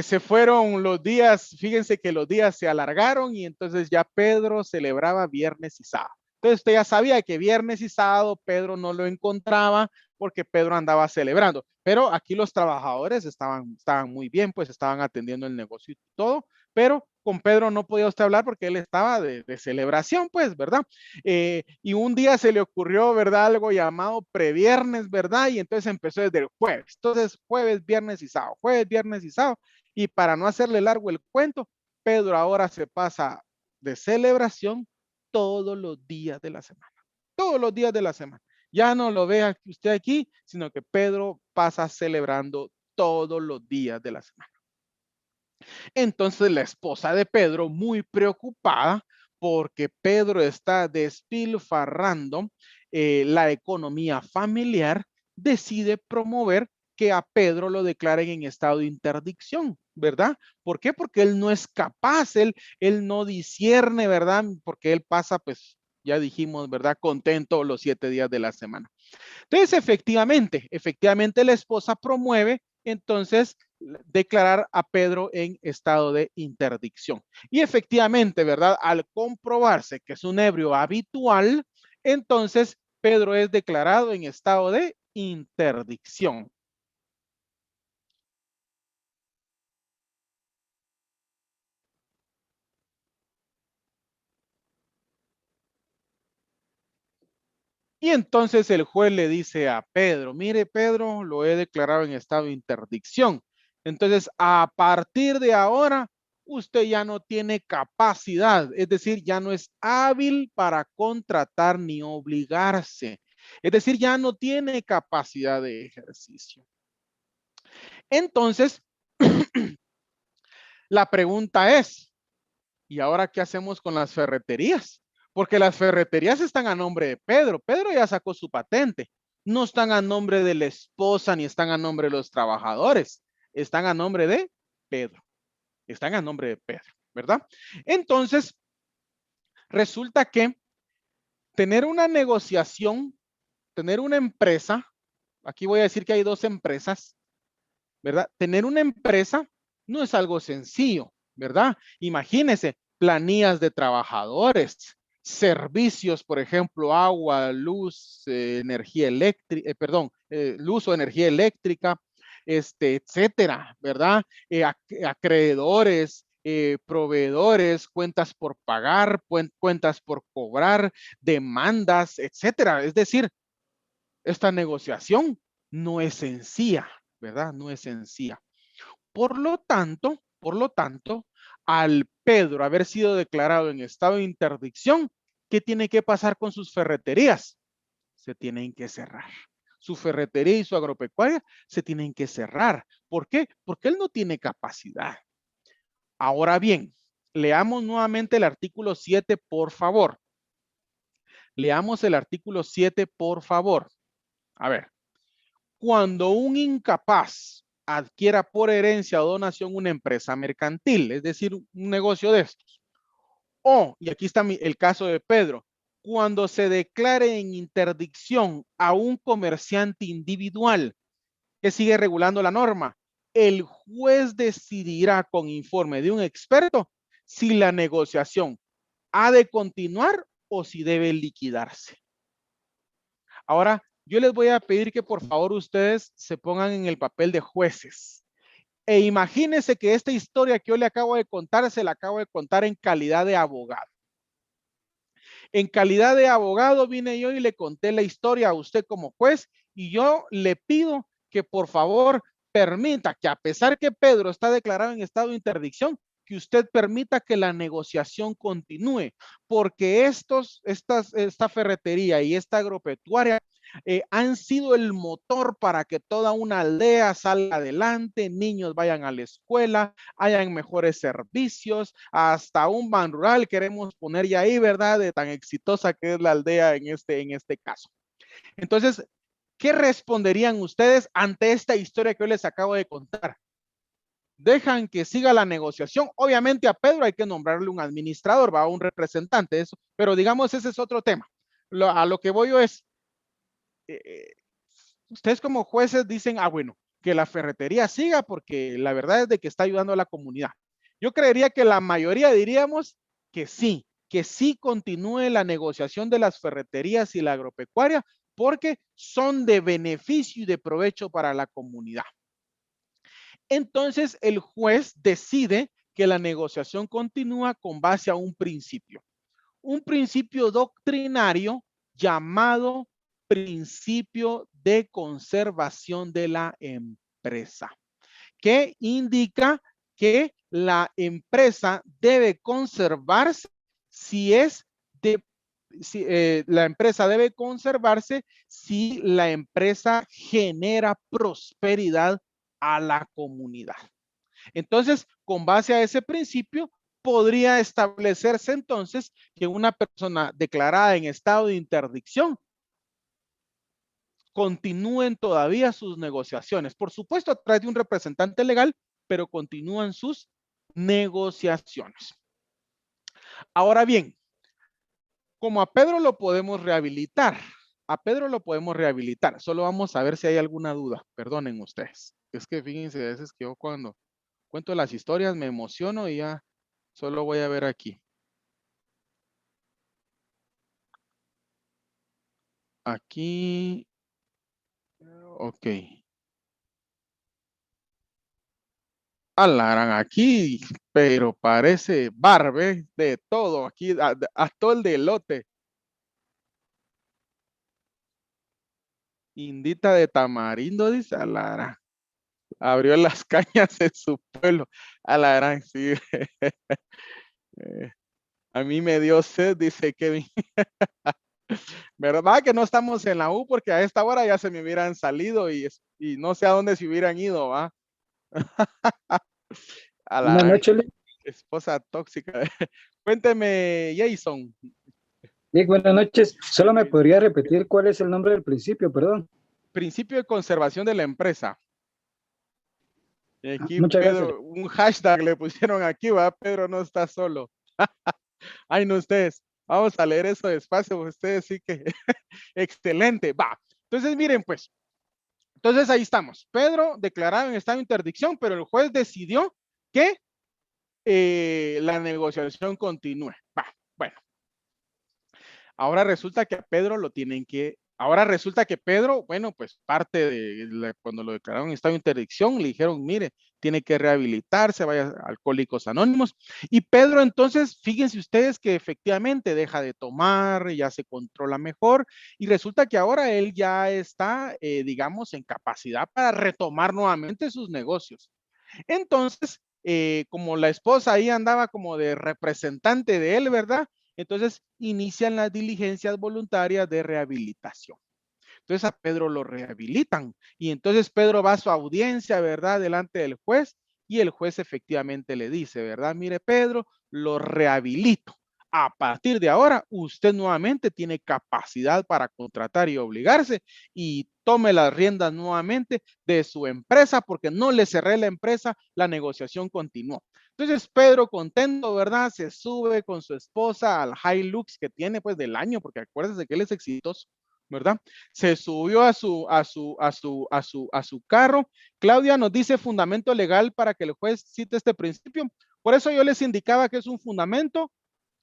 Se fueron los días, fíjense que los días se alargaron y entonces ya Pedro celebraba viernes y sábado. Entonces usted ya sabía que viernes y sábado Pedro no lo encontraba porque Pedro andaba celebrando. Pero aquí los trabajadores estaban muy bien, pues estaban atendiendo el negocio y todo, pero con Pedro no podía usted hablar porque él estaba de celebración, pues, ¿verdad? Y un día se le ocurrió, ¿verdad? Algo llamado previernes, ¿verdad? Y entonces empezó desde el jueves. Entonces, jueves, viernes y sábado, jueves, viernes y sábado. Y para no hacerle largo el cuento, Pedro ahora se pasa de celebración todos los días de la semana. Todos los días de la semana. Ya no lo vea usted aquí, sino que Pedro pasa celebrando todos los días de la semana. Entonces la esposa de Pedro, muy preocupada porque Pedro está despilfarrando la economía familiar, decide promover que a Pedro lo declaren en estado de interdicción, ¿verdad? ¿Por qué? Porque él no es capaz, él no discierne, ¿verdad? Porque él pasa, pues, ya dijimos, ¿verdad? Contento los 7 días de la semana. Entonces, efectivamente la esposa promueve entonces declarar a Pedro en estado de interdicción. Y efectivamente, ¿verdad? Al comprobarse que es un ebrio habitual, entonces Pedro es declarado en estado de interdicción. Y entonces el juez le dice a Pedro, mire Pedro, lo he declarado en estado de interdicción. Entonces, a partir de ahora, usted ya no tiene capacidad, es decir, ya no es hábil para contratar ni obligarse. Es decir, ya no tiene capacidad de ejercicio. Entonces, la pregunta es, ¿y ahora qué hacemos con las ferreterías? Porque las ferreterías están a nombre de Pedro. Pedro ya sacó su patente. No están a nombre de la esposa ni están a nombre de los trabajadores. Están a nombre de Pedro. Están a nombre de Pedro, ¿verdad? Entonces, resulta que tener una negociación, tener una empresa, aquí voy a decir que hay dos empresas, ¿verdad? Tener una empresa no es algo sencillo, ¿verdad? Imagínense, planillas de trabajadores, servicios, por ejemplo, agua, luz, energía eléctrica, luz o energía eléctrica, etcétera, ¿verdad? Acreedores, proveedores, cuentas por pagar, cuentas por cobrar, demandas, etcétera. Es decir, esta negociación no es sencilla, ¿verdad? No es sencilla. Por lo tanto, al Pedro haber sido declarado en estado de interdicción, ¿qué tiene que pasar con sus ferreterías? Se tienen que cerrar. Su ferretería y su agropecuaria se tienen que cerrar. ¿Por qué? Porque él no tiene capacidad. Ahora bien, leamos nuevamente el artículo 7, por favor. Leamos el artículo 7, por favor. A ver. Cuando un incapaz adquiera por herencia o donación una empresa mercantil, es decir, un negocio de estos, y aquí está el caso de Pedro, cuando se declare en interdicción a un comerciante individual que sigue regulando la norma, el juez decidirá con informe de un experto si la negociación ha de continuar o si debe liquidarse. Ahora, yo les voy a pedir que por favor ustedes se pongan en el papel de jueces. E imagínense que esta historia que yo le acabo de contar, se la acabo de contar en calidad de abogado. En calidad de abogado vine yo y le conté la historia a usted como juez y yo le pido que por favor permita que, a pesar que Pedro está declarado en estado de interdicción, que usted permita que la negociación continúe, porque esta ferretería y esta agropecuaria han sido el motor para que toda una aldea salga adelante, niños vayan a la escuela, hayan mejores servicios, hasta un ban rural queremos poner ya ahí, ¿verdad? De tan exitosa que es la aldea en este caso. Entonces, ¿qué responderían ustedes ante esta historia que yo les acabo de contar? Dejan que siga la negociación. Obviamente a Pedro hay que nombrarle un administrador, va, un representante, eso, pero digamos ese es otro tema. A lo que voy yo es, ustedes como jueces dicen, bueno, que la ferretería siga porque la verdad es de que está ayudando a la comunidad. Yo creería que la mayoría diríamos que sí continúe la negociación de las ferreterías y la agropecuaria porque son de beneficio y de provecho para la comunidad. Entonces el juez decide que la negociación continúa con base a un principio doctrinario llamado principio de conservación de la empresa, que indica que la empresa debe conservarse la empresa debe conservarse si la empresa genera prosperidad a la comunidad. Entonces, con base a ese principio, podría establecerse entonces que una persona declarada en estado de interdicción continúen todavía sus negociaciones. Por supuesto, a través de un representante legal, pero continúan sus negociaciones. Ahora bien, como a Pedro lo podemos rehabilitar, solo vamos a ver si hay alguna duda. Perdonen ustedes. Es que fíjense, a veces que yo cuando cuento las historias me emociono y ya solo voy a ver aquí. Aquí. Ok. Alarán aquí, pero parece barbe de todo aquí, a todo el delote. Indita de tamarindo, dice Alarán. Abrió las cañas en su pueblo. Alarán, sí. A mí me dio sed, dice Kevin. ¿Verdad que no estamos en la U? Porque a esta hora ya se me hubieran salido y no sé a dónde se hubieran ido, ¿va? Buenas noches, Lick. Esposa tóxica. Cuénteme, Jason. Lick, buenas noches. Solo me podría repetir cuál es el nombre del principio, perdón. Principio de conservación de la empresa. Y aquí Muchas Pedro, gracias. un hashtag le pusieron aquí, va, Pedro no está solo. Ay, no ustedes. Vamos a leer eso despacio, ustedes sí que excelente, va. Entonces, miren, pues. Entonces ahí estamos. Pedro declarado en estado de interdicción, pero el juez decidió que la negociación continúe. Va, bueno. Ahora resulta que a Pedro bueno, pues parte de cuando lo declararon en estado de interdicción, le dijeron, mire, tiene que rehabilitarse, vaya a Alcohólicos Anónimos. Y Pedro entonces, fíjense ustedes que efectivamente deja de tomar, ya se controla mejor y resulta que ahora él ya está, digamos, en capacidad para retomar nuevamente sus negocios. Entonces, como la esposa ahí andaba como de representante de él, ¿verdad? Entonces inician las diligencias voluntarias de rehabilitación. Entonces a Pedro lo rehabilitan y entonces Pedro va a su audiencia, ¿verdad? Delante del juez y el juez efectivamente le dice, ¿verdad? Mire, Pedro, lo rehabilito. A partir de ahora, usted nuevamente tiene capacidad para contratar y obligarse y tome las riendas nuevamente de su empresa porque no le cerré la empresa, la negociación continuó. Entonces Pedro contento, ¿verdad? Se sube con su esposa al Hilux que tiene pues del año, porque acuérdense que él es exitoso, ¿verdad? Se subió a su carro. Claudia nos dice fundamento legal para que el juez cite este principio. Por eso yo les indicaba que es un fundamento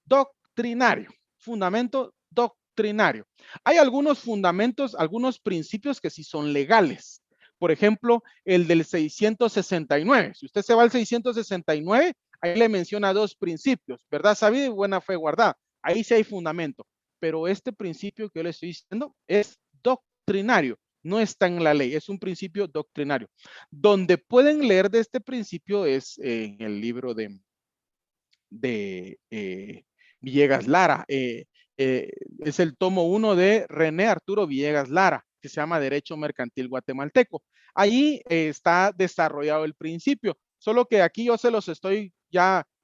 doctrinario, fundamento doctrinario. Hay algunos fundamentos, algunos principios que sí son legales. Por ejemplo, el del 669. Si usted se va al 669, ahí le menciona dos principios, verdad sabida y buena fe guardada. Ahí sí hay fundamento. Pero este principio que yo le estoy diciendo es doctrinario, no está en la ley, es un principio doctrinario. Donde pueden leer de este principio es en el libro de Villegas Lara. Es el tomo 1 de René Arturo Villegas Lara, que se llama Derecho Mercantil Guatemalteco. Ahí está desarrollado el principio, solo que aquí yo se los estoy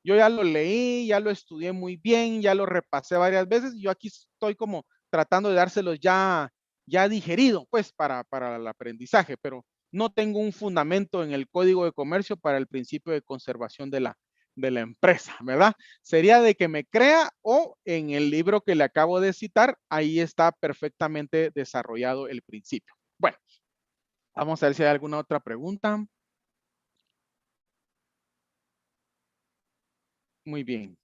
yo ya lo leí, ya lo estudié muy bien, ya lo repasé varias veces y yo aquí estoy como tratando de dárselos ya digerido, pues para el aprendizaje, pero no tengo un fundamento en el Código de Comercio para el principio de conservación de la empresa, ¿verdad? Sería de que me crea o en el libro que le acabo de citar, ahí está perfectamente desarrollado el principio. Bueno, vamos a ver si hay alguna otra pregunta. Muy bien.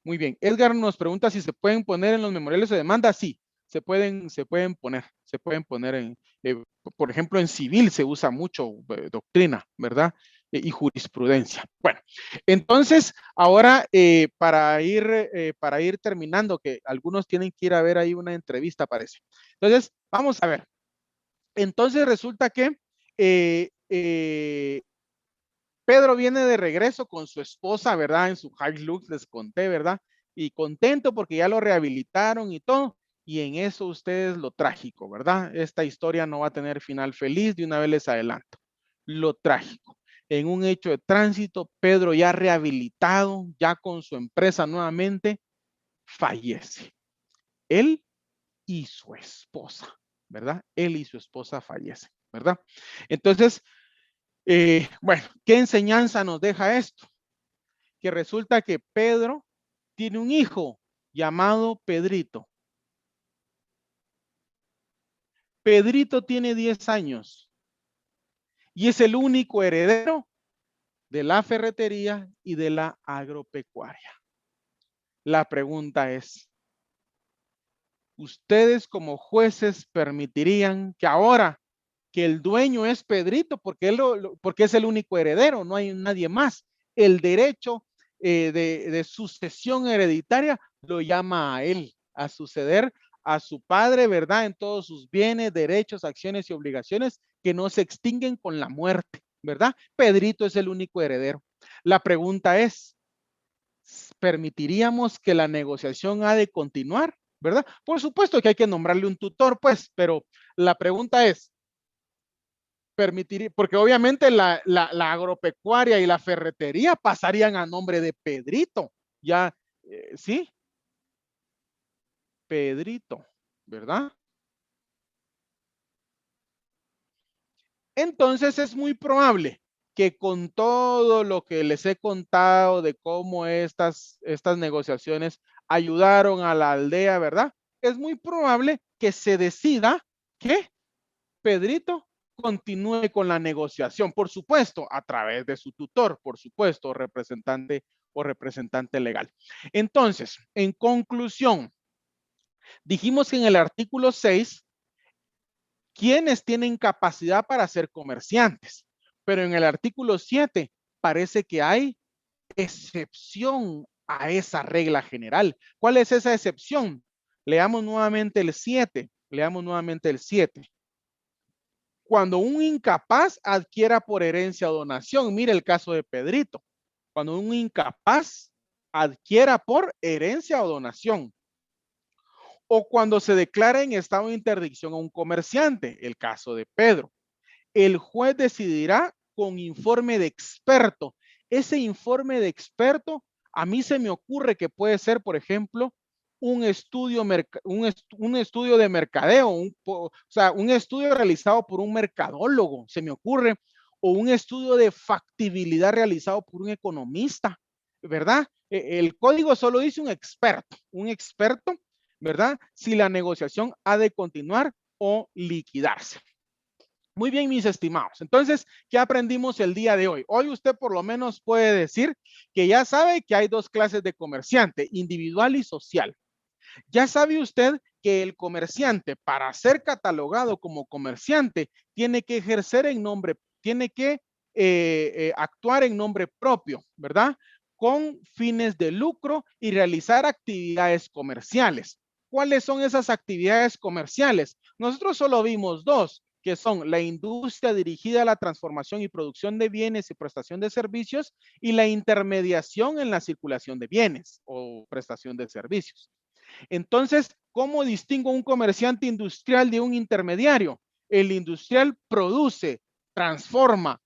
Muy bien. Edgar nos pregunta si se pueden poner en los memoriales de demanda. Sí, se pueden poner por ejemplo, en civil se usa mucho doctrina, ¿verdad? Y jurisprudencia. Bueno, entonces, ahora para ir terminando, que algunos tienen que ir a ver ahí una entrevista, parece. Entonces, vamos a ver. Entonces, resulta que Pedro viene de regreso con su esposa, ¿verdad? En su Hilux, les conté, ¿verdad? Y contento porque ya lo rehabilitaron y todo. Y en eso ustedes lo trágico, ¿verdad? Esta historia no va a tener final feliz, de una vez les adelanto. Lo trágico. En un hecho de tránsito, Pedro ya rehabilitado, ya con su empresa nuevamente, fallece. Él y su esposa, ¿verdad? Él y su esposa fallecen, ¿verdad? Entonces, bueno, ¿qué enseñanza nos deja esto? Que resulta que Pedro tiene un hijo llamado Pedrito. Pedrito tiene 10 años y es el único heredero de la ferretería y de la agropecuaria. La pregunta es, ¿ustedes como jueces permitirían que ahora que el dueño es Pedrito, porque porque es el único heredero, no hay nadie más, el derecho de sucesión hereditaria lo llama a él, a suceder a su padre, ¿verdad? En todos sus bienes, derechos, acciones y obligaciones que no se extinguen con la muerte, ¿verdad? Pedrito es el único heredero. La pregunta es, ¿permitiríamos que la negociación ha de continuar? ¿Verdad? Por supuesto que hay que nombrarle un tutor, pues, pero la pregunta es, permitiría, porque obviamente la agropecuaria y la ferretería pasarían a nombre de Pedrito, ya, sí, Pedrito, ¿verdad? Entonces es muy probable que con todo lo que les he contado de cómo estas negociaciones ayudaron a la aldea, ¿verdad? Es muy probable que se decida que Pedrito continúe con la negociación, por supuesto, a través de su tutor, por supuesto, representante o representante legal. Entonces, en conclusión, dijimos que en el artículo 6, ¿quiénes tienen capacidad para ser comerciantes? Pero en el artículo 7 parece que hay excepción a esa regla general. ¿Cuál es esa excepción? Leamos nuevamente el 7. Leamos nuevamente el 7. Cuando un incapaz adquiera por herencia o donación, mire el caso de Pedrito, cuando un incapaz adquiera por herencia o donación, o cuando se declara en estado de interdicción a un comerciante, el caso de Pedro, el juez decidirá con informe de experto. Ese informe de experto, a mí se me ocurre que puede ser, por ejemplo, un estudio de mercadeo, o sea, un estudio realizado por un mercadólogo, se me ocurre, o un estudio de factibilidad realizado por un economista, ¿verdad? El código solo dice un experto, ¿verdad? Si la negociación ha de continuar o liquidarse. Muy bien, mis estimados. Entonces, ¿qué aprendimos el día de hoy? Hoy usted por lo menos puede decir que ya sabe que hay dos clases de comerciante, individual y social. Ya sabe usted que el comerciante, para ser catalogado como comerciante, tiene que ejercer en nombre, tiene que actuar en nombre propio, ¿verdad? Con fines de lucro y realizar actividades comerciales. ¿Cuáles son esas actividades comerciales? Nosotros solo vimos dos, que son la industria dirigida a la transformación y producción de bienes y prestación de servicios y la intermediación en la circulación de bienes o prestación de servicios. Entonces, ¿cómo distingo un comerciante industrial de un intermediario? El industrial produce, transforma,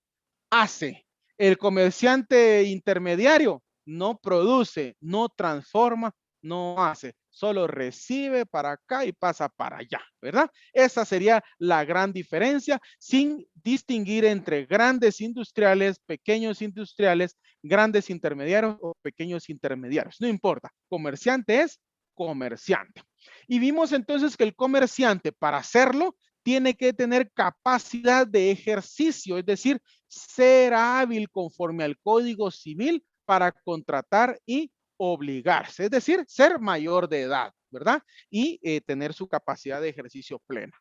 hace. El comerciante intermediario no produce, no transforma, no hace. Solo recibe para acá y pasa para allá, ¿verdad? Esa sería la gran diferencia, sin distinguir entre grandes industriales, pequeños industriales, grandes intermediarios o pequeños intermediarios. No importa, comerciante es comerciante. Y vimos entonces que el comerciante, para hacerlo, tiene que tener capacidad de ejercicio, es decir, ser hábil conforme al Código Civil para contratar y obligarse, es decir, ser mayor de edad, ¿verdad? Y tener su capacidad de ejercicio plena.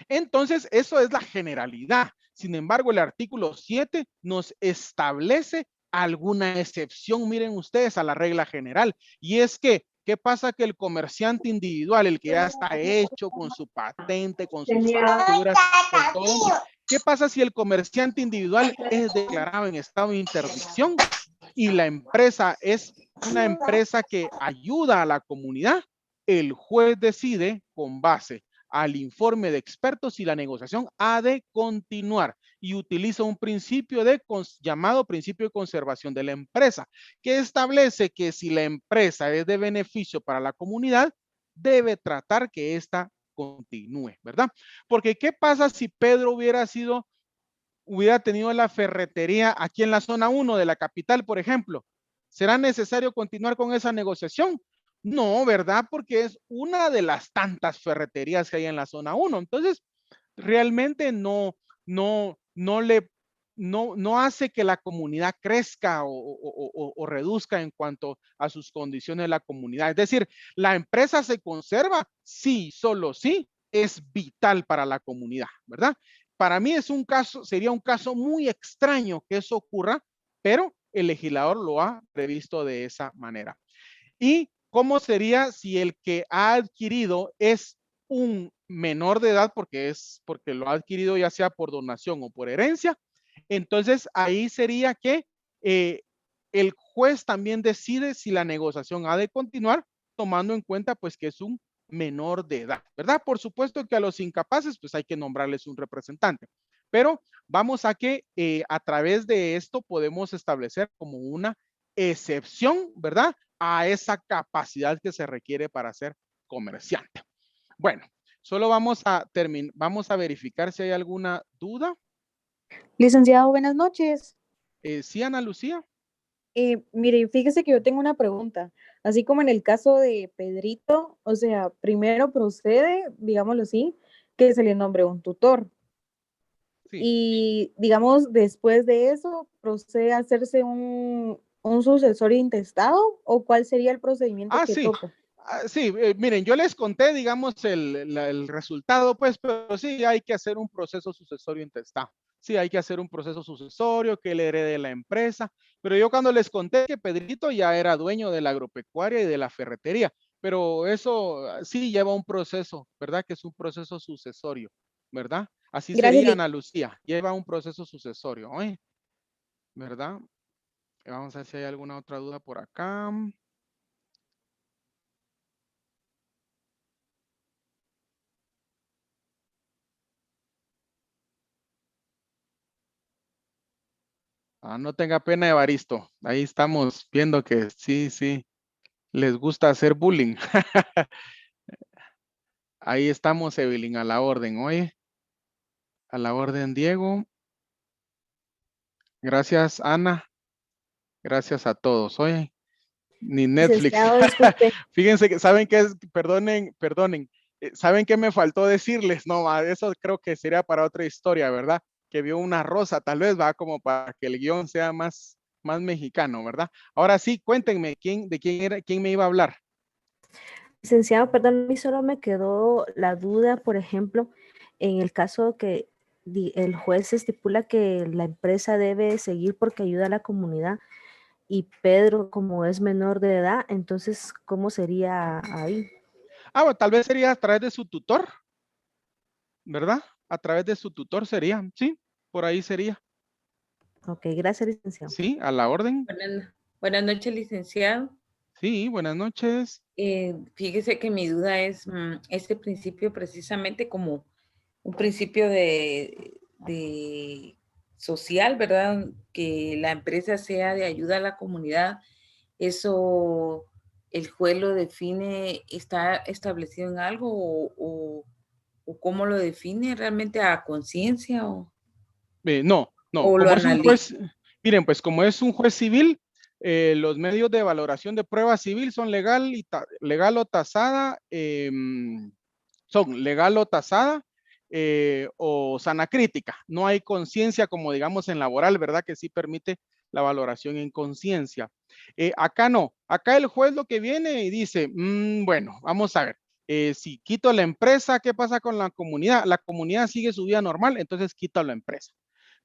Entonces, eso es la generalidad. Sin embargo, el artículo 7 nos establece alguna excepción, miren ustedes, a la regla general. Y es que, ¿qué pasa? Que el comerciante individual, el que ya está hecho con su patente, con sus facturas, con todo, ¿qué pasa si el comerciante individual es declarado en estado de interdicción y la empresa es una empresa que ayuda a la comunidad? El juez decide con base al informe de expertos si la negociación ha de continuar y utiliza un principio llamado principio de conservación de la empresa, que establece que si la empresa es de beneficio para la comunidad, debe tratar que ésta continúe, ¿verdad? Porque ¿qué pasa si Pedro hubiera tenido la ferretería aquí en la zona 1 de la capital, por ejemplo? ¿Será necesario continuar con esa negociación? No, ¿verdad? Porque es una de las tantas ferreterías que hay en la zona 1. Entonces, realmente no hace que la comunidad crezca o reduzca en cuanto a sus condiciones de la comunidad. Es decir, la empresa se conserva, sí, solo sí, es vital para la comunidad, ¿verdad? Para mí sería un caso muy extraño que eso ocurra, pero el legislador lo ha previsto de esa manera. ¿Y cómo sería si el que ha adquirido es un menor de edad porque lo ha adquirido ya sea por donación o por herencia? Entonces ahí sería que el juez también decide si la negociación ha de continuar, tomando en cuenta pues que es un menor de edad, ¿verdad? Por supuesto que a los incapaces pues hay que nombrarles un representante, pero vamos a que a través de esto podemos establecer como una excepción, ¿verdad? A esa capacidad que se requiere para ser comerciante. Bueno, solo vamos a verificar si hay alguna duda. Licenciado, buenas noches. Sí, Ana Lucía. Mire, fíjese que yo tengo una pregunta. Así como en el caso de Pedrito, o sea, primero procede, digámoslo así, que se le nombre un tutor. Sí. Y, digamos, después de eso, procede a hacerse un sucesorio intestado, ¿o cuál sería el procedimiento que Sí. toca? Sí, miren, yo les conté, digamos, el resultado, pues, pero sí hay que hacer un proceso sucesorio intestado. Sí, hay que hacer un proceso sucesorio que le herede la empresa. Pero yo cuando les conté que Pedrito ya era dueño de la agropecuaria y de la ferretería, pero eso sí lleva un proceso, ¿verdad? Que es un proceso sucesorio, ¿verdad? Así Gracias, sería, Ana Lucía, lleva un proceso sucesorio, ¿eh? ¿Verdad? Vamos a ver si hay alguna otra duda por acá. No tenga pena, Evaristo. Ahí estamos viendo que sí, les gusta hacer bullying. Ahí estamos, Evelyn, a la orden, oye. A la orden, Diego. Gracias, Ana. Gracias a todos. Oye, ni Netflix. Licenciado, disculpe. Fíjense que, ¿saben qué es? Perdonen. ¿Saben qué me faltó decirles? No, eso creo que sería para otra historia, ¿verdad? Que vio una rosa, tal vez, va como para que el guión sea más mexicano, ¿verdad? Ahora sí, cuéntenme, ¿de quién era, quién me iba a hablar? Licenciado, perdón, a mí solo me quedó la duda, por ejemplo, en el caso que el juez estipula que la empresa debe seguir porque ayuda a la comunidad y Pedro, como es menor de edad, entonces, ¿cómo sería ahí? Bueno, tal vez sería a través de su tutor, ¿verdad? A través de su tutor sería, sí, por ahí sería. Ok, gracias, licenciado. Sí, a la orden. Buenas noches, licenciado. Sí, buenas noches. Fíjese que mi duda es este principio precisamente como un principio de social, ¿verdad? Que la empresa sea de ayuda a la comunidad. Eso el juez lo define, ¿está establecido en algo o cómo lo define realmente a conciencia No, o lo como es un analiza? juez, miren, pues como es un juez civil, los medios de valoración de prueba civil son legal o tasada, o sana crítica. No hay conciencia como digamos en laboral, ¿verdad? Que sí permite la valoración en conciencia. Acá no, acá el juez lo que viene y dice, bueno, vamos a ver. Si quito la empresa, ¿qué pasa con la comunidad? La comunidad sigue su vida normal, entonces quito la empresa.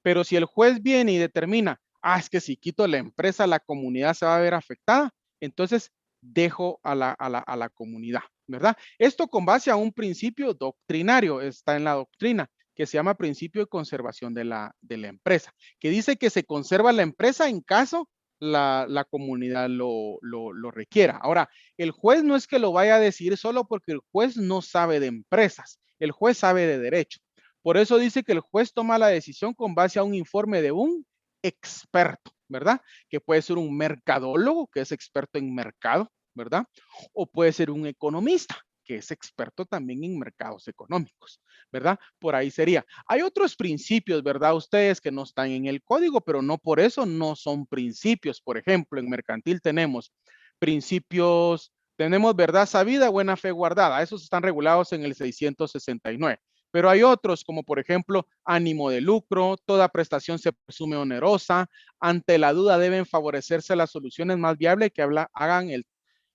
Pero si el juez viene y determina, es que si quito la empresa, la comunidad se va a ver afectada, entonces dejo a la comunidad, ¿verdad? Esto con base a un principio doctrinario, está en la doctrina, que se llama principio de conservación de la empresa, que dice que se conserva la empresa en caso la comunidad lo requiera. Ahora, el juez no es que lo vaya a decir solo porque el juez no sabe de empresas, el juez sabe de derecho. Por eso dice que el juez toma la decisión con base a un informe de un experto, ¿verdad? Que puede ser un mercadólogo, que es experto en mercado, ¿verdad? O puede ser un economista, que es experto también en mercados económicos, ¿verdad? Por ahí sería. Hay otros principios, ¿verdad? Ustedes que no están en el código, pero no por eso no son principios. Por ejemplo, en mercantil tenemos principios, tenemos verdad sabida, buena fe guardada. Esos están regulados en el 669. Pero hay otros, como por ejemplo, ánimo de lucro, toda prestación se presume onerosa, ante la duda deben favorecerse las soluciones más viables que hagan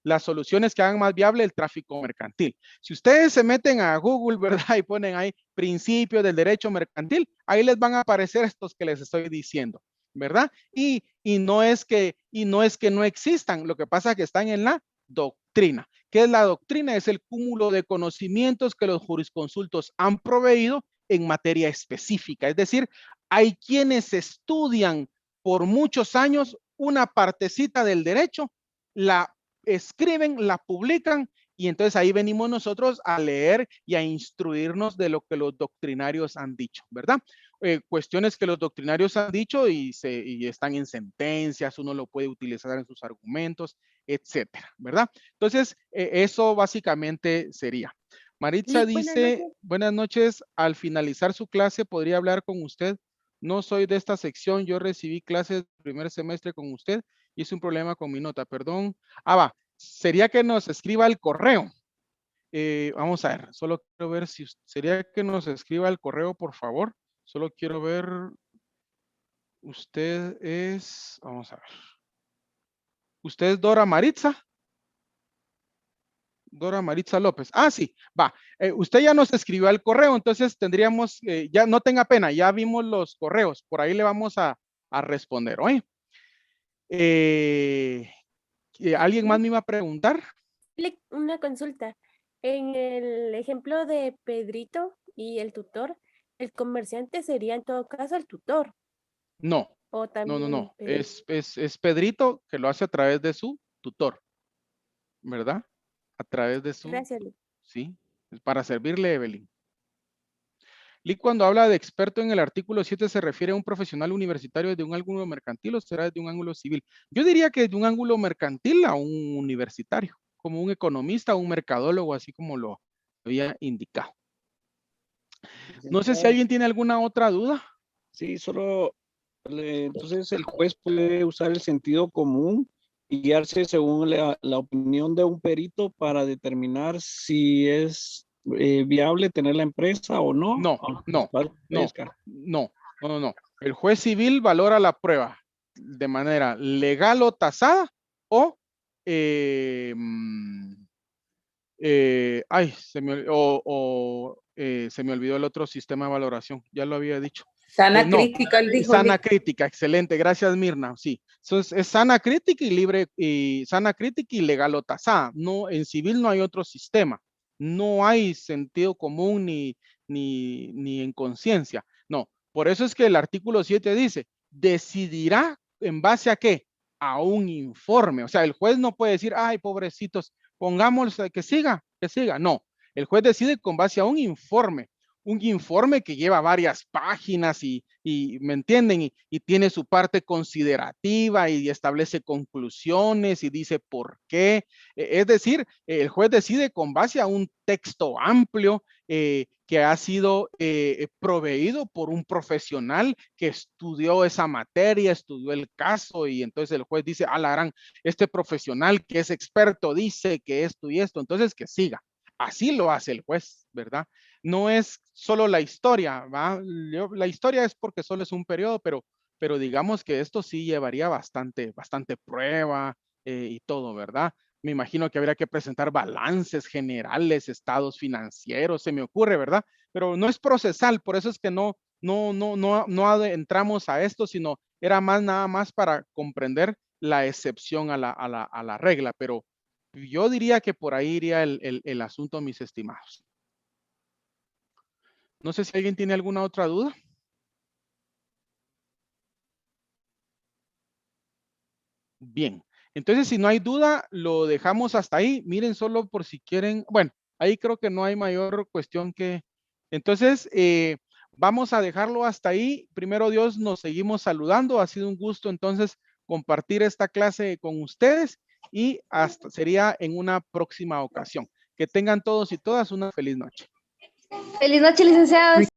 las soluciones que hagan más viable el tráfico mercantil. Si ustedes se meten a Google, ¿verdad? Y ponen ahí principios del derecho mercantil, ahí les van a aparecer estos que les estoy diciendo, ¿verdad? Y no es que no existan, lo que pasa es que están en la doctrina. ¿Qué es la doctrina? Es el cúmulo de conocimientos que los jurisconsultos han proveído en materia específica. Es decir, hay quienes estudian por muchos años una partecita del derecho, la escriben, la publican y entonces ahí venimos nosotros a leer y a instruirnos de lo que los doctrinarios han dicho, ¿verdad? Cuestiones que los doctrinarios han dicho y están en sentencias, uno lo puede utilizar en sus argumentos, etcétera, ¿verdad? Entonces, eso básicamente sería. Maritza dice, buenas noches, al finalizar su clase, ¿podría hablar con usted? No soy de esta sección, yo recibí clases primer semestre con usted y es un problema con mi nota, perdón. Va, sería que nos escriba el correo. Vamos a ver, solo quiero ver si sería que nos escriba el correo, por favor. Solo quiero ver, usted es, vamos a ver. ¿Usted es Dora Maritza? Dora Maritza López. Sí, va. Usted ya nos escribió al correo, entonces tendríamos, ya no tenga pena, ya vimos los correos, por ahí le vamos a responder, ¿oye? ¿Alguien más me iba a preguntar? Una consulta. En el ejemplo de Pedrito y el tutor, el comerciante sería en todo caso el tutor. No, O también no. Es Pedrito que lo hace a través de su tutor, ¿verdad? A través de su, Gracias. sí, para servirle, Evelyn. Lee, cuando habla de experto en el artículo 7, ¿se refiere a un profesional universitario desde un ángulo mercantil o será desde un ángulo civil? Yo diría que desde un ángulo mercantil a un universitario, como un economista o un mercadólogo, así como lo había indicado. No sé si alguien tiene alguna otra duda. Sí, solo Entonces el juez puede usar el sentido común y guiarse según la opinión de un perito para determinar si es viable tener la empresa o no. No, no, no, Pesca. no. El juez civil valora la prueba de manera legal o tasada o se me olvidó el otro sistema de valoración, ya lo había dicho. Sana No, crítica, él dijo. sana crítica, excelente, gracias Mirna, sí. Entonces es sana crítica y libre, y sana crítica y legal o tasada. No, en civil no hay otro sistema, no hay sentido común ni en conciencia, no. Por eso es que el artículo 7 dice, decidirá en base a qué, a un informe. O sea, el juez no puede decir, ay, pobrecitos, pongamos que siga, no. El juez decide con base a un informe que lleva varias páginas y ¿me entienden? Y tiene su parte considerativa y establece conclusiones y dice por qué. Es decir, el juez decide con base a un texto amplio que ha sido proveído por un profesional que estudió esa materia, estudió el caso y entonces el juez dice, la gran, este profesional que es experto dice que esto y esto, entonces que siga. Así lo hace el juez, ¿verdad? No es solo la historia, ¿va? La historia es porque solo es un periodo, pero digamos que esto sí llevaría bastante prueba y todo, ¿verdad? Me imagino que habría que presentar balances generales, estados financieros, se me ocurre, ¿verdad? Pero no es procesal, por eso es que no entramos a esto, sino era nada más para comprender la excepción a la regla, pero yo diría que por ahí iría el asunto, mis estimados. No sé si alguien tiene alguna otra duda. Bien, entonces si no hay duda, lo dejamos hasta ahí. Miren, solo por si quieren, bueno, ahí creo que no hay mayor cuestión que... Entonces, vamos a dejarlo hasta ahí. Primero Dios, nos seguimos saludando. Ha sido un gusto entonces compartir esta clase con ustedes y hasta sería en una próxima ocasión. Que tengan todos y todas una feliz noche. Feliz noche, licenciados.